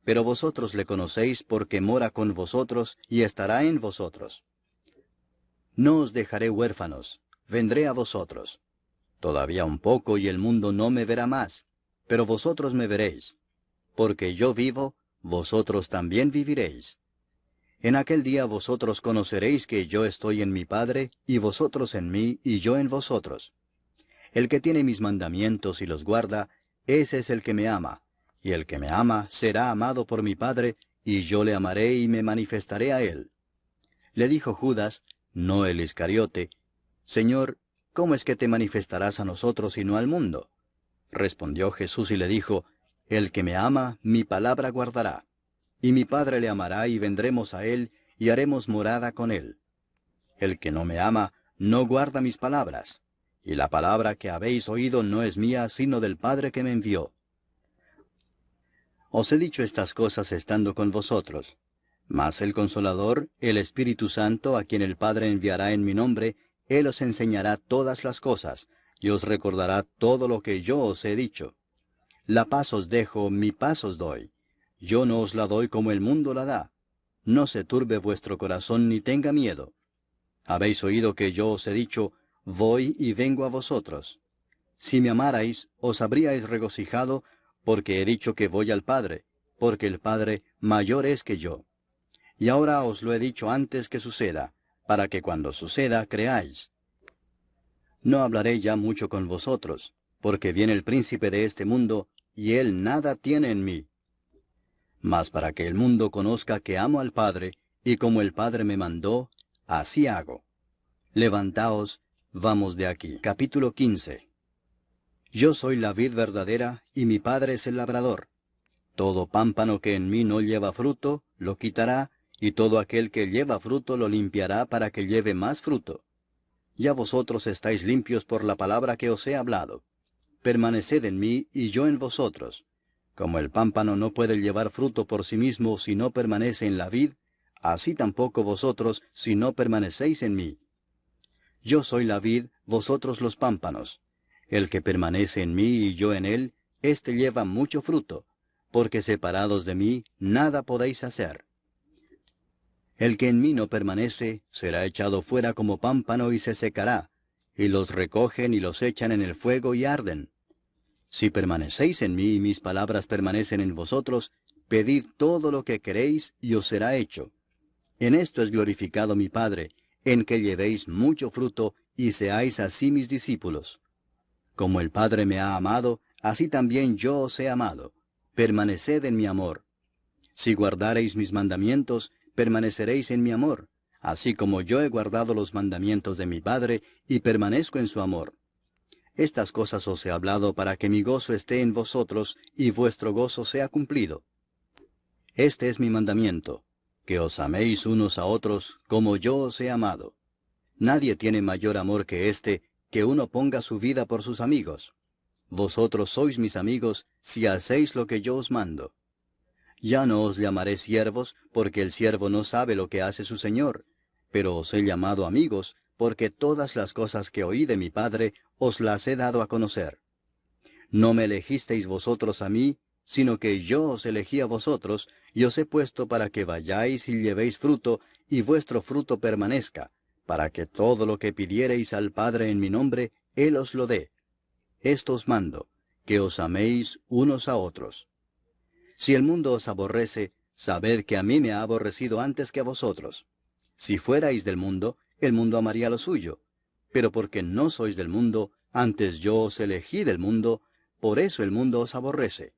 pero vosotros le conocéis porque mora con vosotros y estará en vosotros. No os dejaré huérfanos, vendré a vosotros. Todavía un poco y el mundo no me verá más, pero vosotros me veréis. Porque yo vivo, vosotros también viviréis. En aquel día vosotros conoceréis que yo estoy en mi Padre, y vosotros en mí, y yo en vosotros. El que tiene mis mandamientos y los guarda, ese es el que me ama, y el que me ama será amado por mi Padre, y yo le amaré y me manifestaré a él. Le dijo Judas, no el Iscariote, Señor, ¿cómo es que te manifestarás a nosotros y no al mundo? Respondió Jesús y le dijo, El que me ama, mi palabra guardará. Y mi Padre le amará y vendremos a él, y haremos morada con él. El que no me ama, no guarda mis palabras. Y la palabra que habéis oído no es mía, sino del Padre que me envió. Os he dicho estas cosas estando con vosotros. Mas el Consolador, el Espíritu Santo, a quien el Padre enviará en mi nombre, Él os enseñará todas las cosas, y os recordará todo lo que yo os he dicho. La paz os dejo, mi paz os doy. Yo no os la doy como el mundo la da. No se turbe vuestro corazón ni tenga miedo. Habéis oído que yo os he dicho, voy y vengo a vosotros. Si me amarais, os habríais regocijado, porque he dicho que voy al Padre, porque el Padre mayor es que yo. Y ahora os lo he dicho antes que suceda, para que cuando suceda creáis. No hablaré ya mucho con vosotros, porque viene el príncipe de este mundo, y él nada tiene en mí. Mas para que el mundo conozca que amo al Padre, y como el Padre me mandó, así hago. Levantaos, vamos de aquí. Capítulo 15. Yo soy la vid verdadera, y mi Padre es el labrador. Todo pámpano que en mí no lleva fruto, lo quitará, y todo aquel que lleva fruto lo limpiará para que lleve más fruto. Ya vosotros estáis limpios por la palabra que os he hablado. Permaneced en mí, y yo en vosotros. Como el pámpano no puede llevar fruto por sí mismo si no permanece en la vid, así tampoco vosotros si no permanecéis en mí. Yo soy la vid, vosotros los pámpanos. El que permanece en mí y yo en él, éste lleva mucho fruto, porque separados de mí nada podéis hacer. El que en mí no permanece, será echado fuera como pámpano y se secará, y los recogen y los echan en el fuego y arden. Si permanecéis en mí y mis palabras permanecen en vosotros, pedid todo lo que queréis y os será hecho. En esto es glorificado mi Padre, en que llevéis mucho fruto y seáis así mis discípulos. Como el Padre me ha amado, así también yo os he amado. Permaneced en mi amor. Si guardareis mis mandamientos, permaneceréis en mi amor, así como yo he guardado los mandamientos de mi Padre y permanezco en su amor. Estas cosas os he hablado para que mi gozo esté en vosotros y vuestro gozo sea cumplido. Este es mi mandamiento, que os améis unos a otros como yo os he amado. Nadie tiene mayor amor que este, que uno ponga su vida por sus amigos. Vosotros sois mis amigos si hacéis lo que yo os mando. Ya no os llamaré siervos, porque el siervo no sabe lo que hace su señor, pero os he llamado amigos, porque todas las cosas que oí de mi Padre os las he dado a conocer. No me elegisteis vosotros a mí, sino que yo os elegí a vosotros, y os he puesto para que vayáis y llevéis fruto, y vuestro fruto permanezca, para que todo lo que pidiereis al Padre en mi nombre, Él os lo dé. Esto os mando, que os améis unos a otros. Si el mundo os aborrece, sabed que a mí me ha aborrecido antes que a vosotros. Si fuerais del mundo, el mundo amaría lo suyo. Pero porque no sois del mundo, antes yo os elegí del mundo, por eso el mundo os aborrece.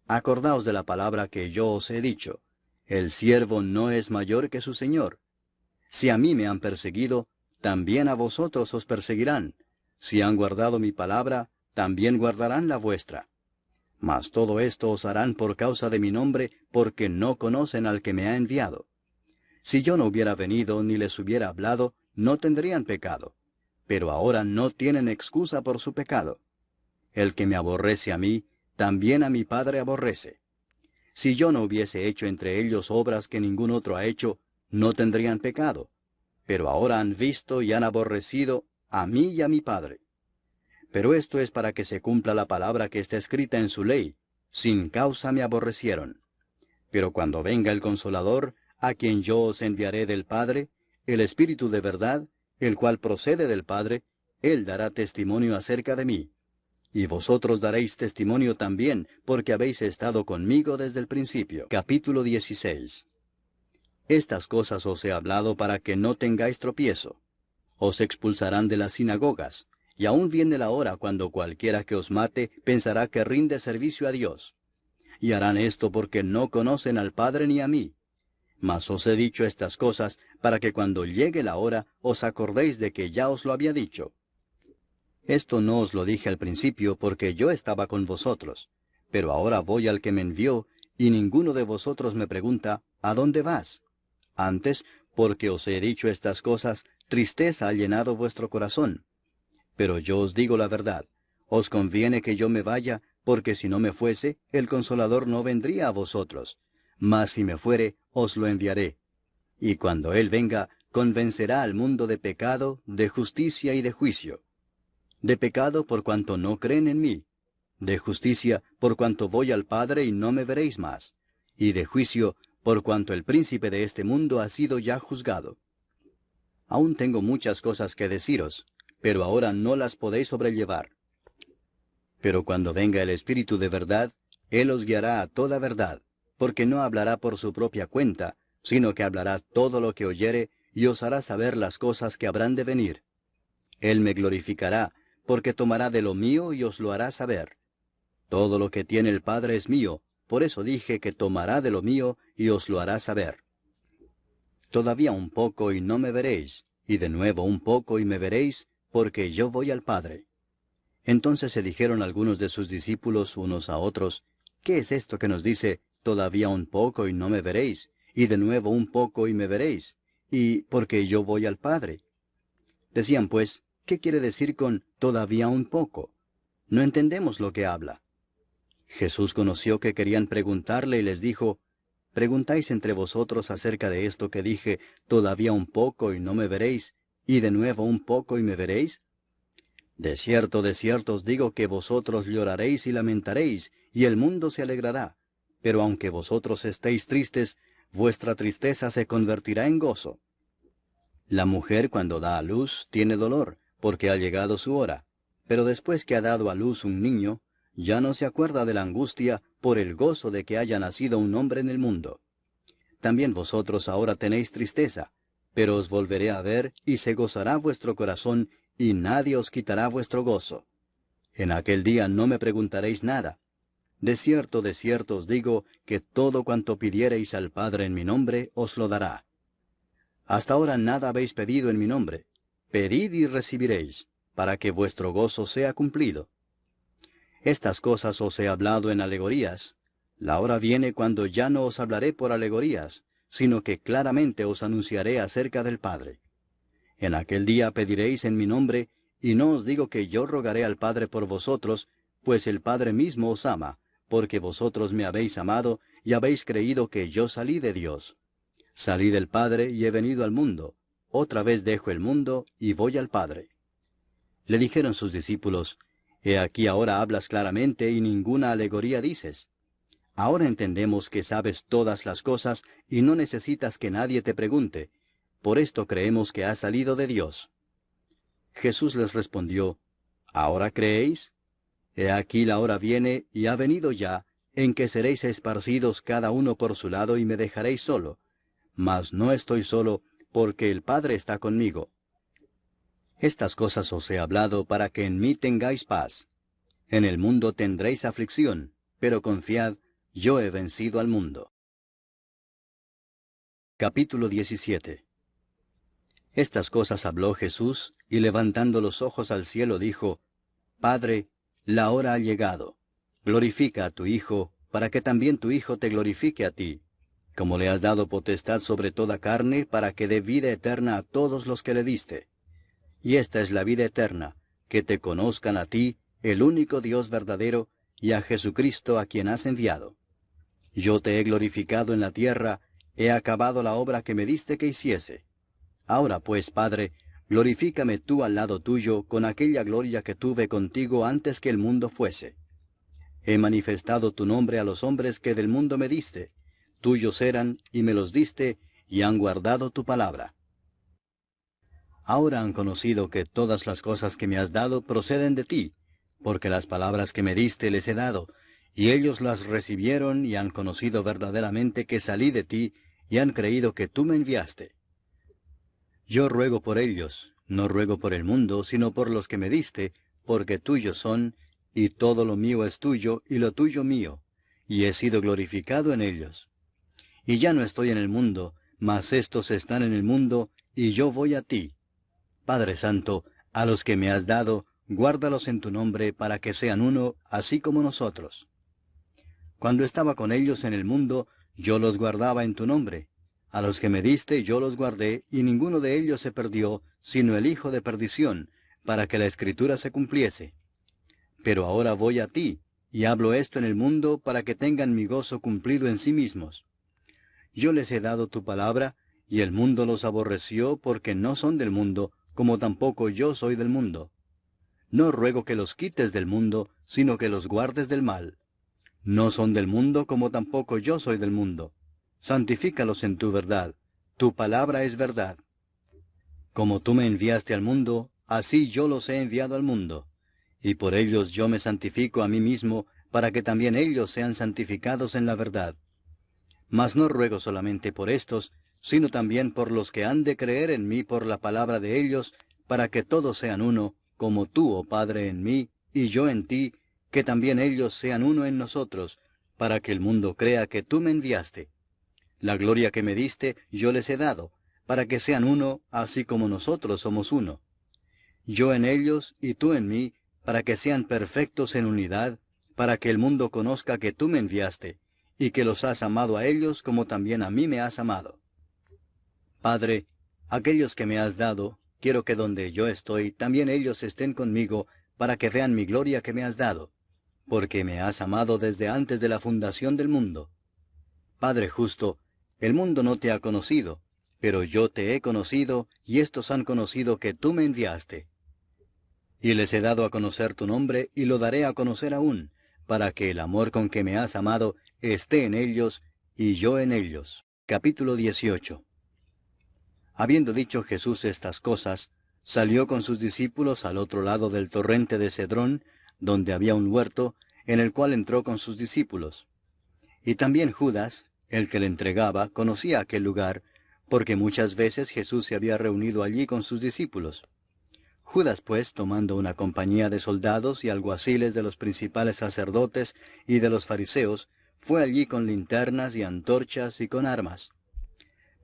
Acordaos de la palabra que yo os he dicho. El siervo no es mayor que su señor. Si a mí me han perseguido, también a vosotros os perseguirán. Si han guardado mi palabra, también guardarán la vuestra. Mas todo esto os harán por causa de mi nombre, porque no conocen al que me ha enviado. Si yo no hubiera venido ni les hubiera hablado, no tendrían pecado. Pero ahora no tienen excusa por su pecado. El que me aborrece a mí, también a mi Padre aborrece. Si yo no hubiese hecho entre ellos obras que ningún otro ha hecho, no tendrían pecado. Pero ahora han visto y han aborrecido a mí y a mi Padre. Pero esto es para que se cumpla la palabra que está escrita en su ley. Sin causa me aborrecieron. Pero cuando venga el Consolador, a quien yo os enviaré del Padre, el Espíritu de verdad, el cual procede del Padre, Él dará testimonio acerca de mí. Y vosotros daréis testimonio también, porque habéis estado conmigo desde el principio. Capítulo 16. Estas cosas os he hablado para que no tengáis tropiezo. Os expulsarán de las sinagogas. Y aún viene la hora cuando cualquiera que os mate pensará que rinde servicio a Dios. Y harán esto porque no conocen al Padre ni a mí. Mas os he dicho estas cosas para que cuando llegue la hora os acordéis de que ya os lo había dicho. Esto no os lo dije al principio porque yo estaba con vosotros. Pero ahora voy al que me envió, y ninguno de vosotros me pregunta, ¿a dónde vas? Antes, porque os he dicho estas cosas, tristeza ha llenado vuestro corazón. Pero yo os digo la verdad, os conviene que yo me vaya, porque si no me fuese, el Consolador no vendría a vosotros. Mas si me fuere, os lo enviaré. Y cuando Él venga, convencerá al mundo de pecado, de justicia y de juicio. De pecado por cuanto no creen en mí. De justicia por cuanto voy al Padre y no me veréis más. Y de juicio por cuanto el príncipe de este mundo ha sido ya juzgado. Aún tengo muchas cosas que deciros, pero ahora no las podéis sobrellevar. Pero cuando venga el Espíritu de verdad, Él os guiará a toda verdad, porque no hablará por su propia cuenta, sino que hablará todo lo que oyere, y os hará saber las cosas que habrán de venir. Él me glorificará, porque tomará de lo mío y os lo hará saber. Todo lo que tiene el Padre es mío, por eso dije que tomará de lo mío y os lo hará saber. Todavía un poco y no me veréis, y de nuevo un poco y me veréis, porque yo voy al Padre. Entonces se dijeron algunos de sus discípulos unos a otros, ¿qué es esto que nos dice, todavía un poco y no me veréis, y de nuevo un poco y me veréis, y porque yo voy al Padre? Decían pues, ¿qué quiere decir con todavía un poco? No entendemos lo que habla. Jesús conoció que querían preguntarle y les dijo, ¿preguntáis entre vosotros acerca de esto que dije, todavía un poco y no me veréis, y de nuevo un poco y me veréis? De cierto os digo que vosotros lloraréis y lamentaréis, y el mundo se alegrará. Pero aunque vosotros estéis tristes, vuestra tristeza se convertirá en gozo. La mujer cuando da a luz tiene dolor, porque ha llegado su hora. Pero después que ha dado a luz un niño, ya no se acuerda de la angustia por el gozo de que haya nacido un hombre en el mundo. También vosotros ahora tenéis tristeza, pero os volveré a ver, y se gozará vuestro corazón, y nadie os quitará vuestro gozo. En aquel día no me preguntaréis nada. De cierto os digo, que todo cuanto pidiereis al Padre en mi nombre, os lo dará. Hasta ahora nada habéis pedido en mi nombre. Pedid y recibiréis, para que vuestro gozo sea cumplido. Estas cosas os he hablado en alegorías. La hora viene cuando ya no os hablaré por alegorías, sino que claramente os anunciaré acerca del Padre. En aquel día pediréis en mi nombre, y no os digo que yo rogaré al Padre por vosotros, pues el Padre mismo os ama, porque vosotros me habéis amado y habéis creído que yo salí de Dios. Salí del Padre y he venido al mundo. Otra vez dejo el mundo y voy al Padre. Le dijeron sus discípulos, He aquí ahora hablas claramente y ninguna alegoría dices. Ahora entendemos que sabes todas las cosas y no necesitas que nadie te pregunte. Por esto creemos que has salido de Dios. Jesús les respondió, ¿ahora creéis? He aquí la hora viene, y ha venido ya, en que seréis esparcidos cada uno por su lado y me dejaréis solo. Mas no estoy solo, porque el Padre está conmigo. Estas cosas os he hablado para que en mí tengáis paz. En el mundo tendréis aflicción, pero confiad, yo he vencido al mundo. Capítulo 17. Estas cosas habló Jesús, y levantando los ojos al cielo dijo, Padre, la hora ha llegado. Glorifica a tu Hijo, para que también tu Hijo te glorifique a ti, como le has dado potestad sobre toda carne, para que dé vida eterna a todos los que le diste. Y esta es la vida eterna, que te conozcan a ti, el único Dios verdadero, y a Jesucristo a quien has enviado. Yo te he glorificado en la tierra, he acabado la obra que me diste que hiciese. Ahora pues, Padre, glorifícame tú al lado tuyo con aquella gloria que tuve contigo antes que el mundo fuese. He manifestado tu nombre a los hombres que del mundo me diste. Tuyos eran, y me los diste, y han guardado tu palabra. Ahora han conocido que todas las cosas que me has dado proceden de ti, porque las palabras que me diste les he dado, y ellos las recibieron y han conocido verdaderamente que salí de ti, y han creído que tú me enviaste. Yo ruego por ellos, no ruego por el mundo, sino por los que me diste, porque tuyos son, y todo lo mío es tuyo, y lo tuyo mío, y he sido glorificado en ellos. Y ya no estoy en el mundo, mas éstos están en el mundo, y yo voy a ti. Padre Santo, a los que me has dado, guárdalos en tu nombre, para que sean uno, así como nosotros. Cuando estaba con ellos en el mundo, yo los guardaba en tu nombre. A los que me diste yo los guardé, y ninguno de ellos se perdió, sino el hijo de perdición, para que la Escritura se cumpliese. Pero ahora voy a ti, y hablo esto en el mundo para que tengan mi gozo cumplido en sí mismos. Yo les he dado tu palabra, y el mundo los aborreció porque no son del mundo, como tampoco yo soy del mundo. No ruego que los quites del mundo, sino que los guardes del mal. No son del mundo, como tampoco yo soy del mundo. Santifícalos en tu verdad. Tu palabra es verdad. Como tú me enviaste al mundo, así yo los he enviado al mundo. Y por ellos yo me santifico a mí mismo, para que también ellos sean santificados en la verdad. Mas no ruego solamente por estos, sino también por los que han de creer en mí por la palabra de ellos, para que todos sean uno, como tú, oh Padre, en mí, y yo en ti, que también ellos sean uno en nosotros, para que el mundo crea que tú me enviaste. La gloria que me diste yo les he dado, para que sean uno, así como nosotros somos uno. Yo en ellos y tú en mí, para que sean perfectos en unidad, para que el mundo conozca que tú me enviaste, y que los has amado a ellos como también a mí me has amado. Padre, aquellos que me has dado, quiero que donde yo estoy, también ellos estén conmigo, para que vean mi gloria que me has dado, porque me has amado desde antes de la fundación del mundo. Padre justo, el mundo no te ha conocido, pero yo te he conocido, y estos han conocido que tú me enviaste. Y les he dado a conocer tu nombre, y lo daré a conocer aún, para que el amor con que me has amado esté en ellos, y yo en ellos. Capítulo 18. Habiendo dicho Jesús estas cosas, salió con sus discípulos al otro lado del torrente de Cedrón, donde había un huerto, en el cual entró con sus discípulos. Y también Judas, el que le entregaba, conocía aquel lugar, porque muchas veces Jesús se había reunido allí con sus discípulos. Judas, pues, tomando una compañía de soldados y alguaciles de los principales sacerdotes y de los fariseos, fue allí con linternas y antorchas y con armas.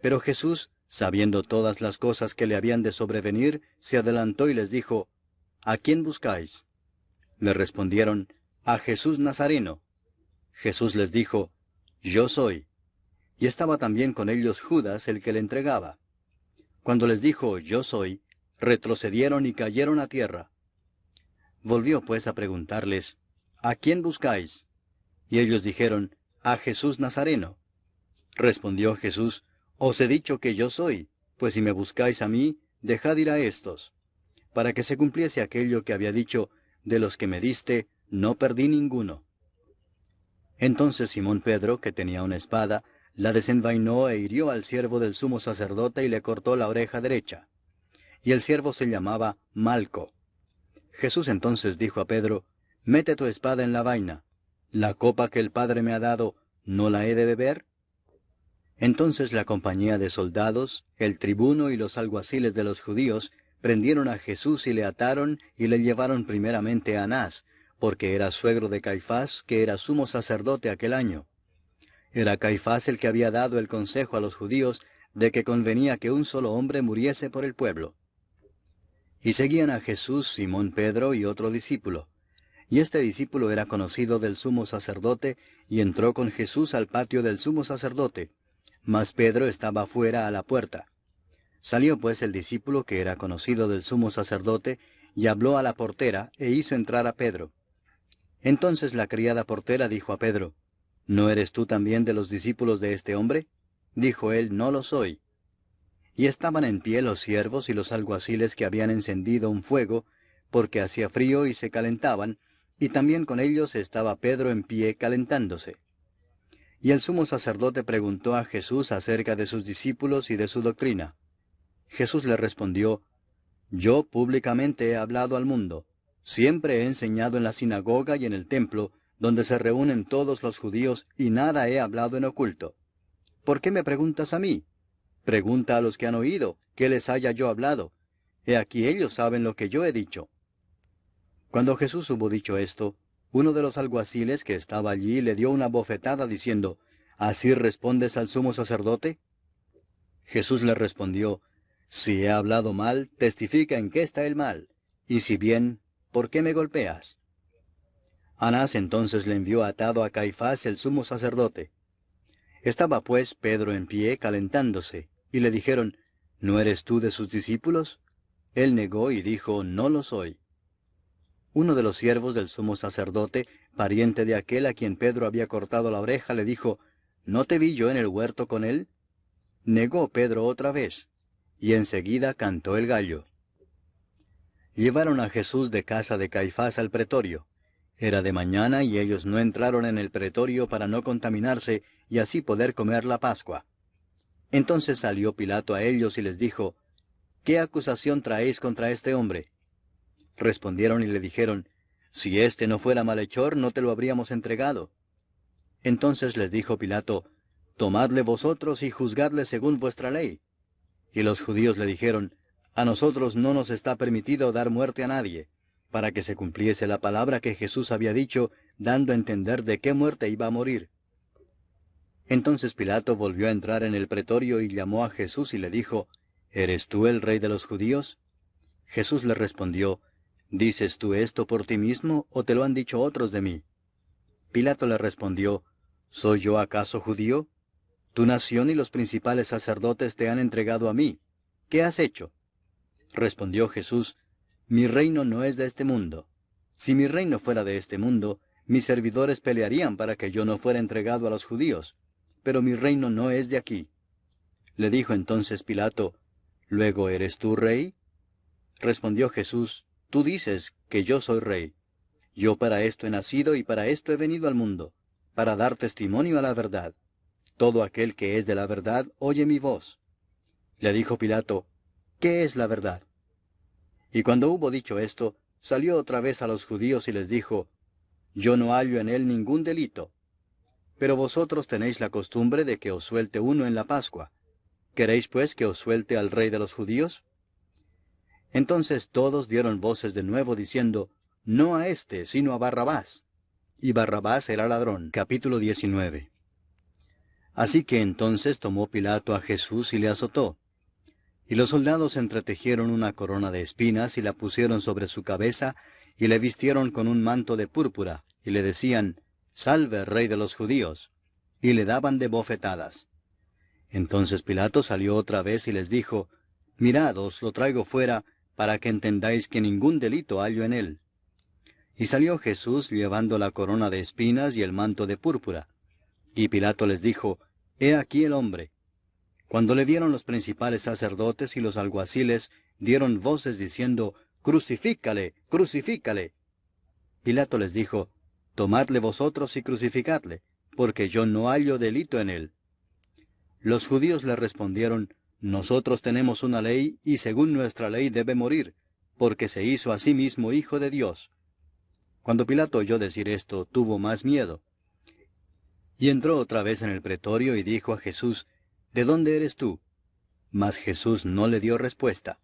Pero Jesús, sabiendo todas las cosas que le habían de sobrevenir, se adelantó y les dijo, ¿A quién buscáis? Le respondieron, a Jesús Nazareno. Jesús les dijo, Yo soy. Y estaba también con ellos Judas, el que le entregaba. Cuando les dijo, Yo soy, retrocedieron y cayeron a tierra. Volvió pues a preguntarles, ¿A quién buscáis? Y ellos dijeron, a Jesús Nazareno. Respondió Jesús, Os he dicho que yo soy, pues si me buscáis a mí, dejad ir a estos. Para que se cumpliese aquello que había dicho, de los que me diste, no perdí ninguno. Entonces Simón Pedro, que tenía una espada, la desenvainó e hirió al siervo del sumo sacerdote y le cortó la oreja derecha. Y el siervo se llamaba Malco. Jesús entonces dijo a Pedro, Mete tu espada en la vaina. ¿La copa que el Padre me ha dado, no la he de beber? Entonces la compañía de soldados, el tribuno y los alguaciles de los judíos, prendieron a Jesús y le ataron y le llevaron primeramente a Anás, porque era suegro de Caifás, que era sumo sacerdote aquel año. Era Caifás el que había dado el consejo a los judíos de que convenía que un solo hombre muriese por el pueblo. Y seguían a Jesús Simón Pedro y otro discípulo. Y este discípulo era conocido del sumo sacerdote, y entró con Jesús al patio del sumo sacerdote. Mas Pedro estaba fuera a la puerta. Salió pues el discípulo que era conocido del sumo sacerdote, y habló a la portera, e hizo entrar a Pedro. Entonces la criada portera dijo a Pedro, ¿No eres tú también de los discípulos de este hombre? Dijo él, No lo soy. Y estaban en pie los siervos y los alguaciles que habían encendido un fuego, porque hacía frío y se calentaban, y también con ellos estaba Pedro en pie calentándose. Y el sumo sacerdote preguntó a Jesús acerca de sus discípulos y de su doctrina. Jesús le respondió, Yo públicamente he hablado al mundo. Siempre he enseñado en la sinagoga y en el templo, donde se reúnen todos los judíos, y nada he hablado en oculto. ¿Por qué me preguntas a mí? Pregunta a los que han oído, ¿qué les haya yo hablado? He aquí ellos saben lo que yo he dicho. Cuando Jesús hubo dicho esto, uno de los alguaciles que estaba allí le dio una bofetada diciendo, ¿Así respondes al sumo sacerdote? Jesús le respondió, Si he hablado mal, testifica en qué está el mal, y si bien, ¿por qué me golpeas? Anás entonces le envió atado a Caifás el sumo sacerdote. Estaba pues Pedro en pie calentándose, y le dijeron, ¿no eres tú de sus discípulos? Él negó y dijo, no lo soy. Uno de los siervos del sumo sacerdote, pariente de aquel a quien Pedro había cortado la oreja, le dijo, ¿no te vi yo en el huerto con él? Negó Pedro otra vez, y enseguida cantó el gallo. Llevaron a Jesús de casa de Caifás al pretorio. Era de mañana y ellos no entraron en el pretorio para no contaminarse y así poder comer la Pascua. Entonces salió Pilato a ellos y les dijo, ¿qué acusación traéis contra este hombre? Respondieron y le dijeron, si éste no fuera malhechor, no te lo habríamos entregado. Entonces les dijo Pilato, tomadle vosotros y juzgadle según vuestra ley. Y los judíos le dijeron, a nosotros no nos está permitido dar muerte a nadie, para que se cumpliese la palabra que Jesús había dicho, dando a entender de qué muerte iba a morir. Entonces Pilato volvió a entrar en el pretorio y llamó a Jesús y le dijo, ¿eres tú el rey de los judíos? Jesús le respondió, ¿dices tú esto por ti mismo o te lo han dicho otros de mí? Pilato le respondió, ¿soy yo acaso judío? Tu nación y los principales sacerdotes te han entregado a mí. ¿Qué has hecho? Respondió Jesús, mi reino no es de este mundo. Si mi reino fuera de este mundo, mis servidores pelearían para que yo no fuera entregado a los judíos, pero mi reino no es de aquí. Le dijo entonces Pilato, ¿luego eres tú rey? Respondió Jesús, tú dices que yo soy rey. Yo para esto he nacido y para esto he venido al mundo, para dar testimonio a la verdad. Todo aquel que es de la verdad oye mi voz. Le dijo Pilato, ¿qué es la verdad? Y cuando hubo dicho esto, salió otra vez a los judíos y les dijo, yo no hallo en él ningún delito. Pero vosotros tenéis la costumbre de que os suelte uno en la Pascua. ¿Queréis pues que os suelte al rey de los judíos? Entonces todos dieron voces de nuevo diciendo, no a éste, sino a Barrabás. Y Barrabás era ladrón. Capítulo 19. Así que entonces tomó Pilato a Jesús y le azotó. Y los soldados entretejieron una corona de espinas y la pusieron sobre su cabeza, y le vistieron con un manto de púrpura, y le decían, Salve, Rey de los judíos, y le daban de bofetadas. Entonces Pilato salió otra vez y les dijo, Mirad, os lo traigo fuera, para que entendáis que ningún delito hallo en él. Y salió Jesús llevando la corona de espinas y el manto de púrpura. Y Pilato les dijo, He aquí el hombre. Cuando le vieron los principales sacerdotes y los alguaciles, dieron voces diciendo, Crucifícale, crucifícale. Pilato les dijo, Tomadle vosotros y crucificadle, porque yo no hallo delito en él. Los judíos le respondieron, Nosotros tenemos una ley, y según nuestra ley debe morir, porque se hizo a sí mismo hijo de Dios. Cuando Pilato oyó decir esto, tuvo más miedo. Y entró otra vez en el pretorio y dijo a Jesús, ¿De dónde eres tú? Mas Jesús no le dio respuesta.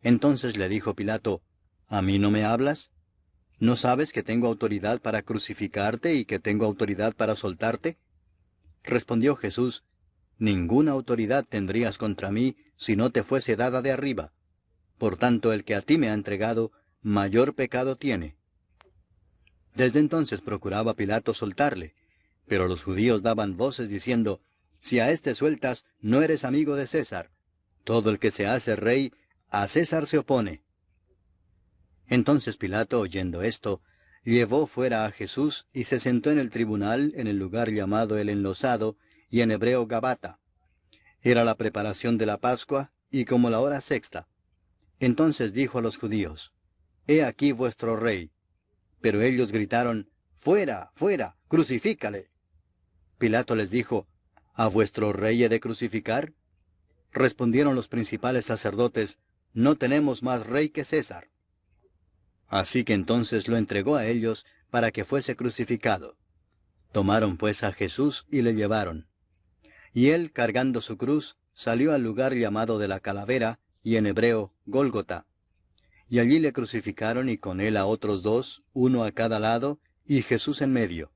Entonces le dijo Pilato, ¿A mí no me hablas? ¿No sabes que tengo autoridad para crucificarte y que tengo autoridad para soltarte? Respondió Jesús, Ninguna autoridad tendrías contra mí si no te fuese dada de arriba. Por tanto, el que a ti me ha entregado, mayor pecado tiene. Desde entonces procuraba Pilato soltarle, pero los judíos daban voces diciendo, Si a éste sueltas, no eres amigo de César. Todo el que se hace rey, a César se opone. Entonces Pilato, oyendo esto, llevó fuera a Jesús y se sentó en el tribunal en el lugar llamado el Enlosado, y en hebreo Gabata. Era la preparación de la Pascua, y como la hora sexta. Entonces dijo a los judíos, He aquí vuestro rey. Pero ellos gritaron, Fuera, fuera, crucifícale. Pilato les dijo, ¿A vuestro rey he de crucificar? Respondieron los principales sacerdotes, No tenemos más rey que César. Así que entonces lo entregó a ellos para que fuese crucificado. Tomaron pues a Jesús y le llevaron. Y él, cargando su cruz, salió al lugar llamado de la Calavera, y en hebreo, Gólgota. Y allí le crucificaron y con él a otros dos, uno a cada lado, y Jesús en medio.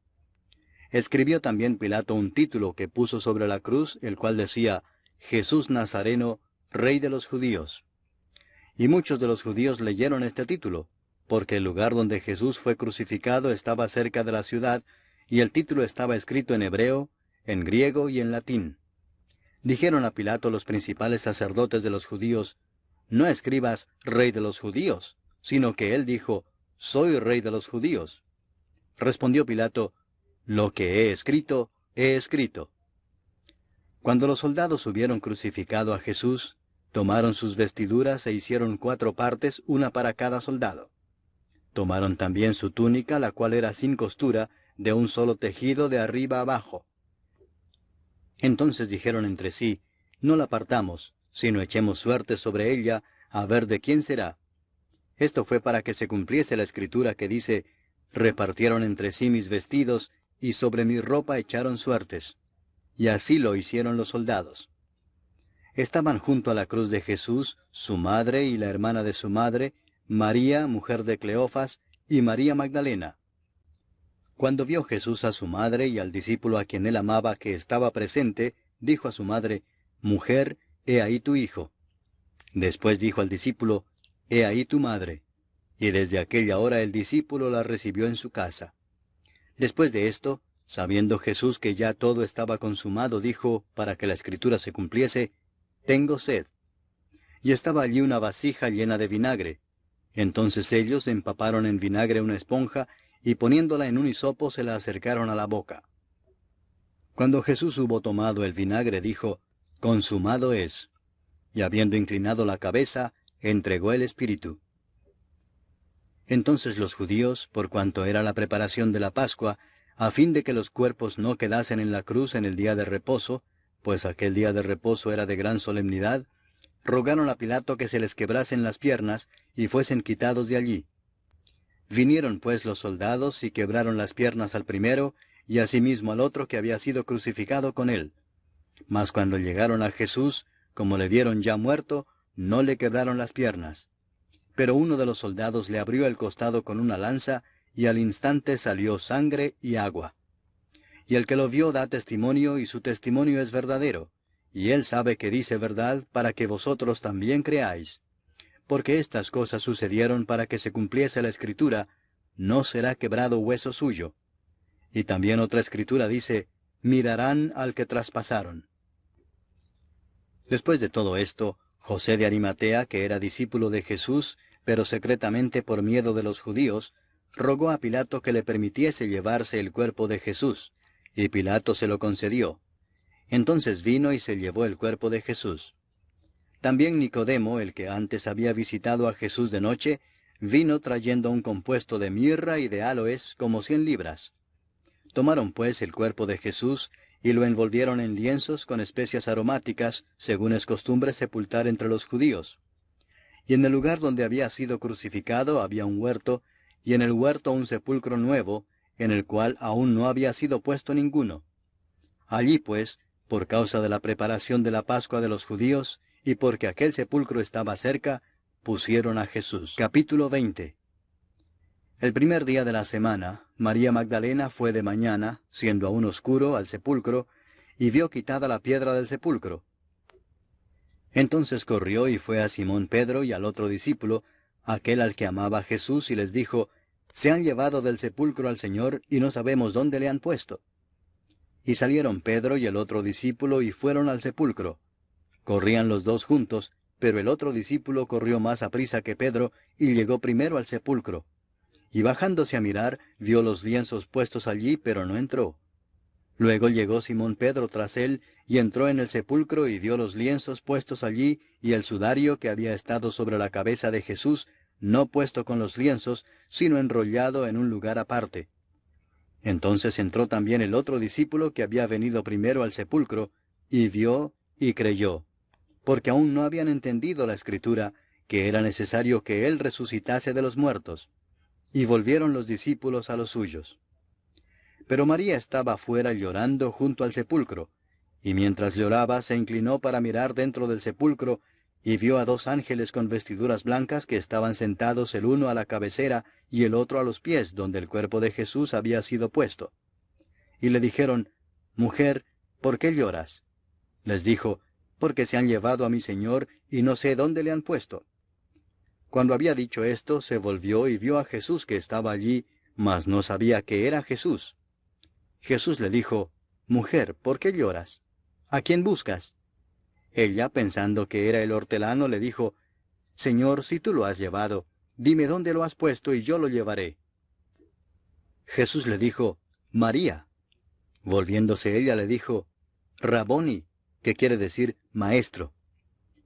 Escribió también Pilato un título que puso sobre la cruz, el cual decía, Jesús Nazareno, Rey de los Judíos. Y muchos de los judíos leyeron este título, porque el lugar donde Jesús fue crucificado estaba cerca de la ciudad, y el título estaba escrito en hebreo, en griego y en latín. Dijeron a Pilato los principales sacerdotes de los judíos, «No escribas Rey de los judíos», sino que él dijo, «Soy Rey de los judíos». Respondió Pilato, «Lo que he escrito, he escrito». Cuando los soldados hubieron crucificado a Jesús, tomaron sus vestiduras e hicieron 4 partes, una para cada soldado. Tomaron también su túnica, la cual era sin costura, de un solo tejido de arriba abajo. Entonces dijeron entre sí, «No la partamos, sino echemos suerte sobre ella, a ver de quién será». Esto fue para que se cumpliese la escritura que dice, «Repartieron entre sí mis vestidos, y sobre mi ropa echaron suertes». Y así lo hicieron los soldados. Estaban junto a la cruz de Jesús, su madre y la hermana de su madre, María, mujer de Cleofas, y María Magdalena. Cuando vio Jesús a su madre y al discípulo a quien él amaba que estaba presente, dijo a su madre, «Mujer, he ahí tu hijo». Después dijo al discípulo, «He ahí tu madre». Y desde aquella hora el discípulo la recibió en su casa. Después de esto, sabiendo Jesús que ya todo estaba consumado, dijo, para que la escritura se cumpliese, «Tengo sed». Y estaba allí una vasija llena de vinagre. Entonces ellos empaparon en vinagre una esponja, y poniéndola en un hisopo se la acercaron a la boca. Cuando Jesús hubo tomado el vinagre, dijo, «Consumado es». Y habiendo inclinado la cabeza, entregó el espíritu. Entonces los judíos, por cuanto era la preparación de la Pascua, a fin de que los cuerpos no quedasen en la cruz en el día de reposo, pues aquel día de reposo era de gran solemnidad, rogaron a Pilato que se les quebrasen las piernas y fuesen quitados de allí. Vinieron pues los soldados y quebraron las piernas al primero, y asimismo al otro que había sido crucificado con él. Mas cuando llegaron a Jesús, como le vieron ya muerto, no le quebraron las piernas. Pero uno de los soldados le abrió el costado con una lanza, y al instante salió sangre y agua. Y el que lo vio da testimonio, y su testimonio es verdadero, y él sabe que dice verdad, para que vosotros también creáis. Porque estas cosas sucedieron para que se cumpliese la escritura, no será quebrado hueso suyo. Y también otra escritura dice, mirarán al que traspasaron. Después de todo esto, José de Arimatea, que era discípulo de Jesús, pero secretamente por miedo de los judíos, rogó a Pilato que le permitiese llevarse el cuerpo de Jesús, y Pilato se lo concedió. Entonces vino y se llevó el cuerpo de Jesús. También Nicodemo, el que antes había visitado a Jesús de noche, vino trayendo un compuesto de mirra y de áloes, como 100 libras. Tomaron pues el cuerpo de Jesús, y lo envolvieron en lienzos con especias aromáticas, según es costumbre sepultar entre los judíos. Y en el lugar donde había sido crucificado había un huerto, y en el huerto un sepulcro nuevo, en el cual aún no había sido puesto ninguno. Allí pues, por causa de la preparación de la Pascua de los judíos, y porque aquel sepulcro estaba cerca, pusieron a Jesús. Capítulo 20. El primer día de la semana, María Magdalena fue de mañana, siendo aún oscuro, al sepulcro, y vio quitada la piedra del sepulcro. Entonces corrió y fue a Simón Pedro y al otro discípulo, aquel al que amaba Jesús, y les dijo, «Se han llevado del sepulcro al Señor, y no sabemos dónde le han puesto». Y salieron Pedro y el otro discípulo, y fueron al sepulcro. Corrían los dos juntos, pero el otro discípulo corrió más aprisa que Pedro, y llegó primero al sepulcro. Y bajándose a mirar, vio los lienzos puestos allí, pero no entró. Luego llegó Simón Pedro tras él, y entró en el sepulcro, y vio los lienzos puestos allí, y el sudario que había estado sobre la cabeza de Jesús, no puesto con los lienzos, sino enrollado en un lugar aparte. Entonces entró también el otro discípulo que había venido primero al sepulcro, y vio y creyó, porque aún no habían entendido la Escritura, que era necesario que él resucitase de los muertos. Y volvieron los discípulos a los suyos. Pero María estaba fuera llorando junto al sepulcro, y mientras lloraba se inclinó para mirar dentro del sepulcro, y vio a 2 ángeles con vestiduras blancas que estaban sentados el uno a la cabecera y el otro a los pies, donde el cuerpo de Jesús había sido puesto. Y le dijeron, «Mujer, ¿por qué lloras?» Les dijo, «Porque se han llevado a mi Señor, y no sé dónde le han puesto». Cuando había dicho esto, se volvió y vio a Jesús que estaba allí, mas no sabía que era Jesús. Jesús le dijo, Mujer, ¿por qué lloras? ¿A quién buscas? Ella, pensando que era el hortelano, le dijo, Señor, si tú lo has llevado, dime dónde lo has puesto y yo lo llevaré. Jesús le dijo, María. Volviéndose ella le dijo, Raboni, que quiere decir maestro.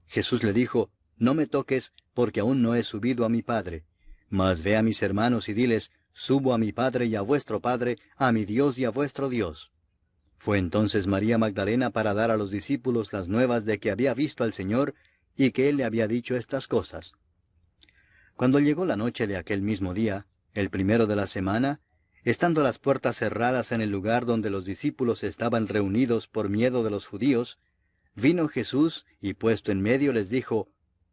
Jesús le dijo, No me toques, porque aún no he subido a mi Padre. Mas ve a mis hermanos y diles, Subo a mi Padre y a vuestro Padre, a mi Dios y a vuestro Dios. Fue entonces María Magdalena para dar a los discípulos las nuevas de que había visto al Señor y que Él le había dicho estas cosas. Cuando llegó la noche de aquel mismo día, el primero de la semana, estando las puertas cerradas en el lugar donde los discípulos estaban reunidos por miedo de los judíos, vino Jesús y puesto en medio les dijo,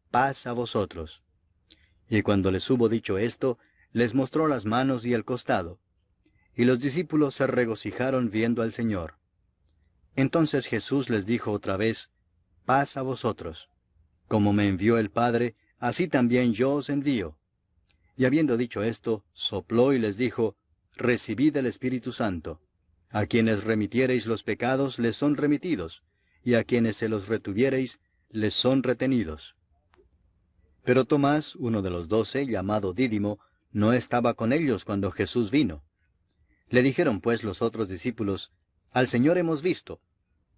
Paz a vosotros. Y cuando les hubo dicho esto, les mostró las manos y el costado. Y los discípulos se regocijaron viendo al Señor. Entonces Jesús les dijo otra vez, Paz a vosotros. Como me envió el Padre, así también yo os envío. Y habiendo dicho esto, sopló y les dijo, Recibid el Espíritu Santo. A quienes remitiereis los pecados les son remitidos, y a quienes se los retuviereis les son retenidos. Pero Tomás, uno de los 12, llamado Dídimo, no estaba con ellos cuando Jesús vino. Le dijeron pues los otros discípulos, Al Señor hemos visto.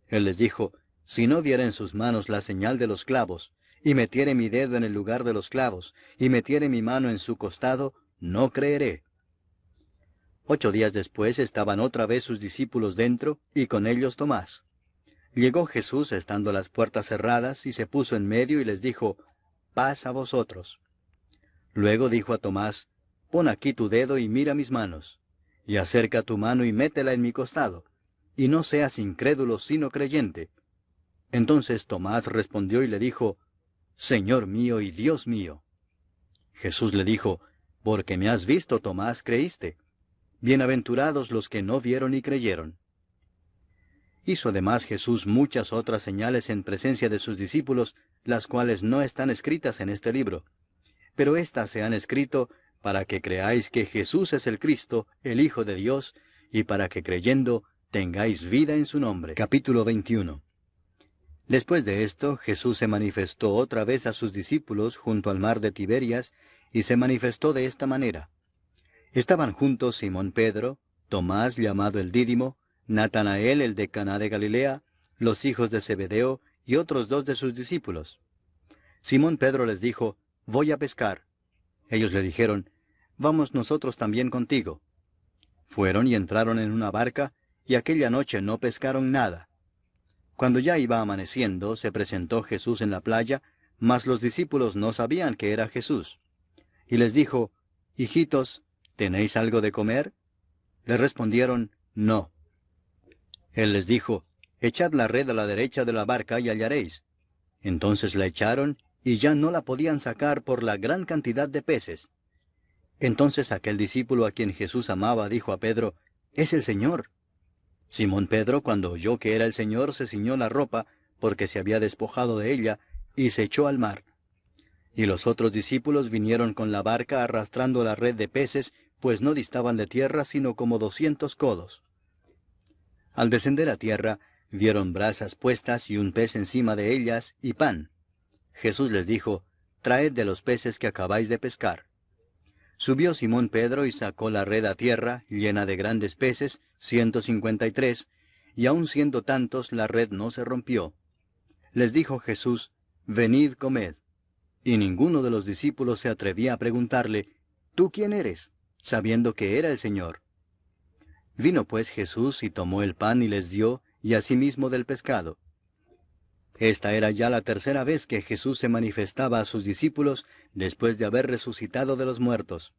Él les dijo, Si no viera en sus manos la señal de los clavos, y metiere mi dedo en el lugar de los clavos, y metiere mi mano en su costado, no creeré. 8 días después estaban otra vez sus discípulos dentro, y con ellos Tomás. Llegó Jesús estando las puertas cerradas, y se puso en medio y les dijo, Paz a vosotros. Luego dijo a Tomás, Pon aquí tu dedo y mira mis manos, y acerca tu mano y métela en mi costado, y no seas incrédulo sino creyente. Entonces Tomás respondió y le dijo, Señor mío y Dios mío. Jesús le dijo, Porque me has visto, Tomás, creíste. Bienaventurados los que no vieron y creyeron. Hizo además Jesús muchas otras señales en presencia de sus discípulos, las cuales no están escritas en este libro. Pero éstas se han escrito para que creáis que Jesús es el Cristo, el Hijo de Dios, y para que creyendo tengáis vida en su nombre. Capítulo 21. Después de esto, Jesús se manifestó otra vez a sus discípulos junto al mar de Tiberias, y se manifestó de esta manera. Estaban juntos Simón Pedro, Tomás llamado el Dídimo, Natanael el de Caná de Galilea, los hijos de Zebedeo y otros 2 de sus discípulos. Simón Pedro les dijo, Voy a pescar. Ellos le dijeron, Vamos nosotros también contigo. Fueron y entraron en una barca, y aquella noche no pescaron nada. Cuando ya iba amaneciendo, se presentó Jesús en la playa, mas los discípulos no sabían que era Jesús. Y les dijo, Hijitos, ¿tenéis algo de comer? Le respondieron, No. Él les dijo, Echad la red a la derecha de la barca y hallaréis. Entonces la echaron, y ya no la podían sacar por la gran cantidad de peces. Entonces aquel discípulo a quien Jesús amaba dijo a Pedro, Es el Señor. Simón Pedro, cuando oyó que era el Señor, se ciñó la ropa, porque se había despojado de ella, y se echó al mar. Y los otros discípulos vinieron con la barca arrastrando la red de peces, pues no distaban de tierra sino como 200 codos. Al descender a tierra, vieron brasas puestas y un pez encima de ellas, y pan. Jesús les dijo, Traed de los peces que acabáis de pescar. Subió Simón Pedro y sacó la red a tierra, llena de grandes peces, 153, y aun siendo tantos, la red no se rompió. Les dijo Jesús, Venid, comed. Y ninguno de los discípulos se atrevía a preguntarle, ¿Tú quién eres?, sabiendo que era el Señor. Vino pues Jesús y tomó el pan y les dio, y asimismo del pescado. Esta era ya la tercera vez que Jesús se manifestaba a sus discípulos después de haber resucitado de los muertos.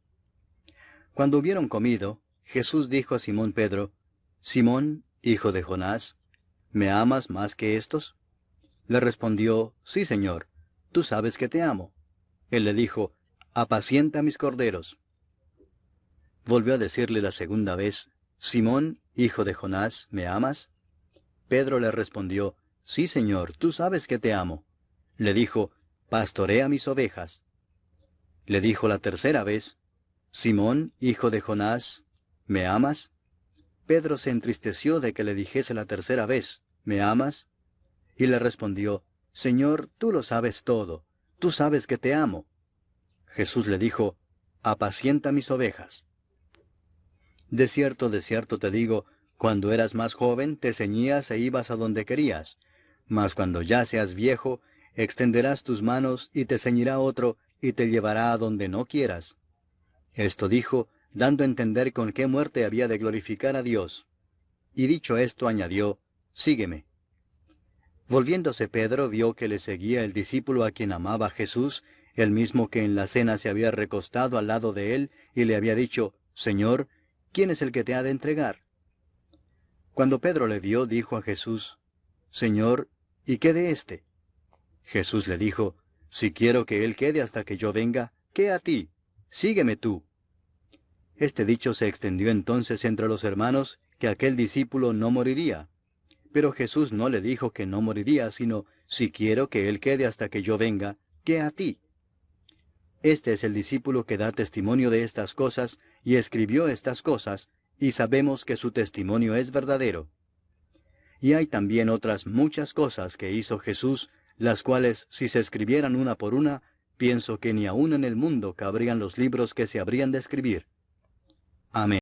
Cuando hubieron comido, Jesús dijo a Simón Pedro, Simón, hijo de Jonás, ¿me amas más que estos? Le respondió, Sí, Señor, tú sabes que te amo. Él le dijo, Apacienta mis corderos. Volvió a decirle la segunda vez, Simón, hijo de Jonás, ¿me amas? Pedro le respondió, Sí, Señor, tú sabes que te amo. Le dijo, Pastorea mis ovejas. Le dijo la tercera vez, Simón, hijo de Jonás, ¿me amas? Pedro se entristeció de que le dijese la tercera vez, ¿me amas? Y le respondió, Señor, tú lo sabes todo, tú sabes que te amo. Jesús le dijo, apacienta mis ovejas. De cierto te digo, cuando eras más joven te ceñías e ibas a donde querías, mas cuando ya seas viejo, extenderás tus manos y te ceñirá otro y te llevará a donde no quieras. Esto dijo, dando a entender con qué muerte había de glorificar a Dios. Y dicho esto añadió, sígueme. Volviéndose Pedro vio que le seguía el discípulo a quien amaba Jesús, el mismo que en la cena se había recostado al lado de él y le había dicho, Señor, ¿quién es el que te ha de entregar? Cuando Pedro le vio, dijo a Jesús, Señor, ¿y qué de éste? Jesús le dijo, si quiero que él quede hasta que yo venga, ¿qué a ti? Sígueme tú. Este dicho se extendió entonces entre los hermanos, que aquel discípulo no moriría. Pero Jesús no le dijo que no moriría, sino, si quiero que él quede hasta que yo venga, ¿qué a ti? Este es el discípulo que da testimonio de estas cosas, y escribió estas cosas, y sabemos que su testimonio es verdadero. Y hay también otras muchas cosas que hizo Jesús, las cuales, si se escribieran una por una, pienso que ni aun en el mundo cabrían los libros que se habrían de escribir. Amén.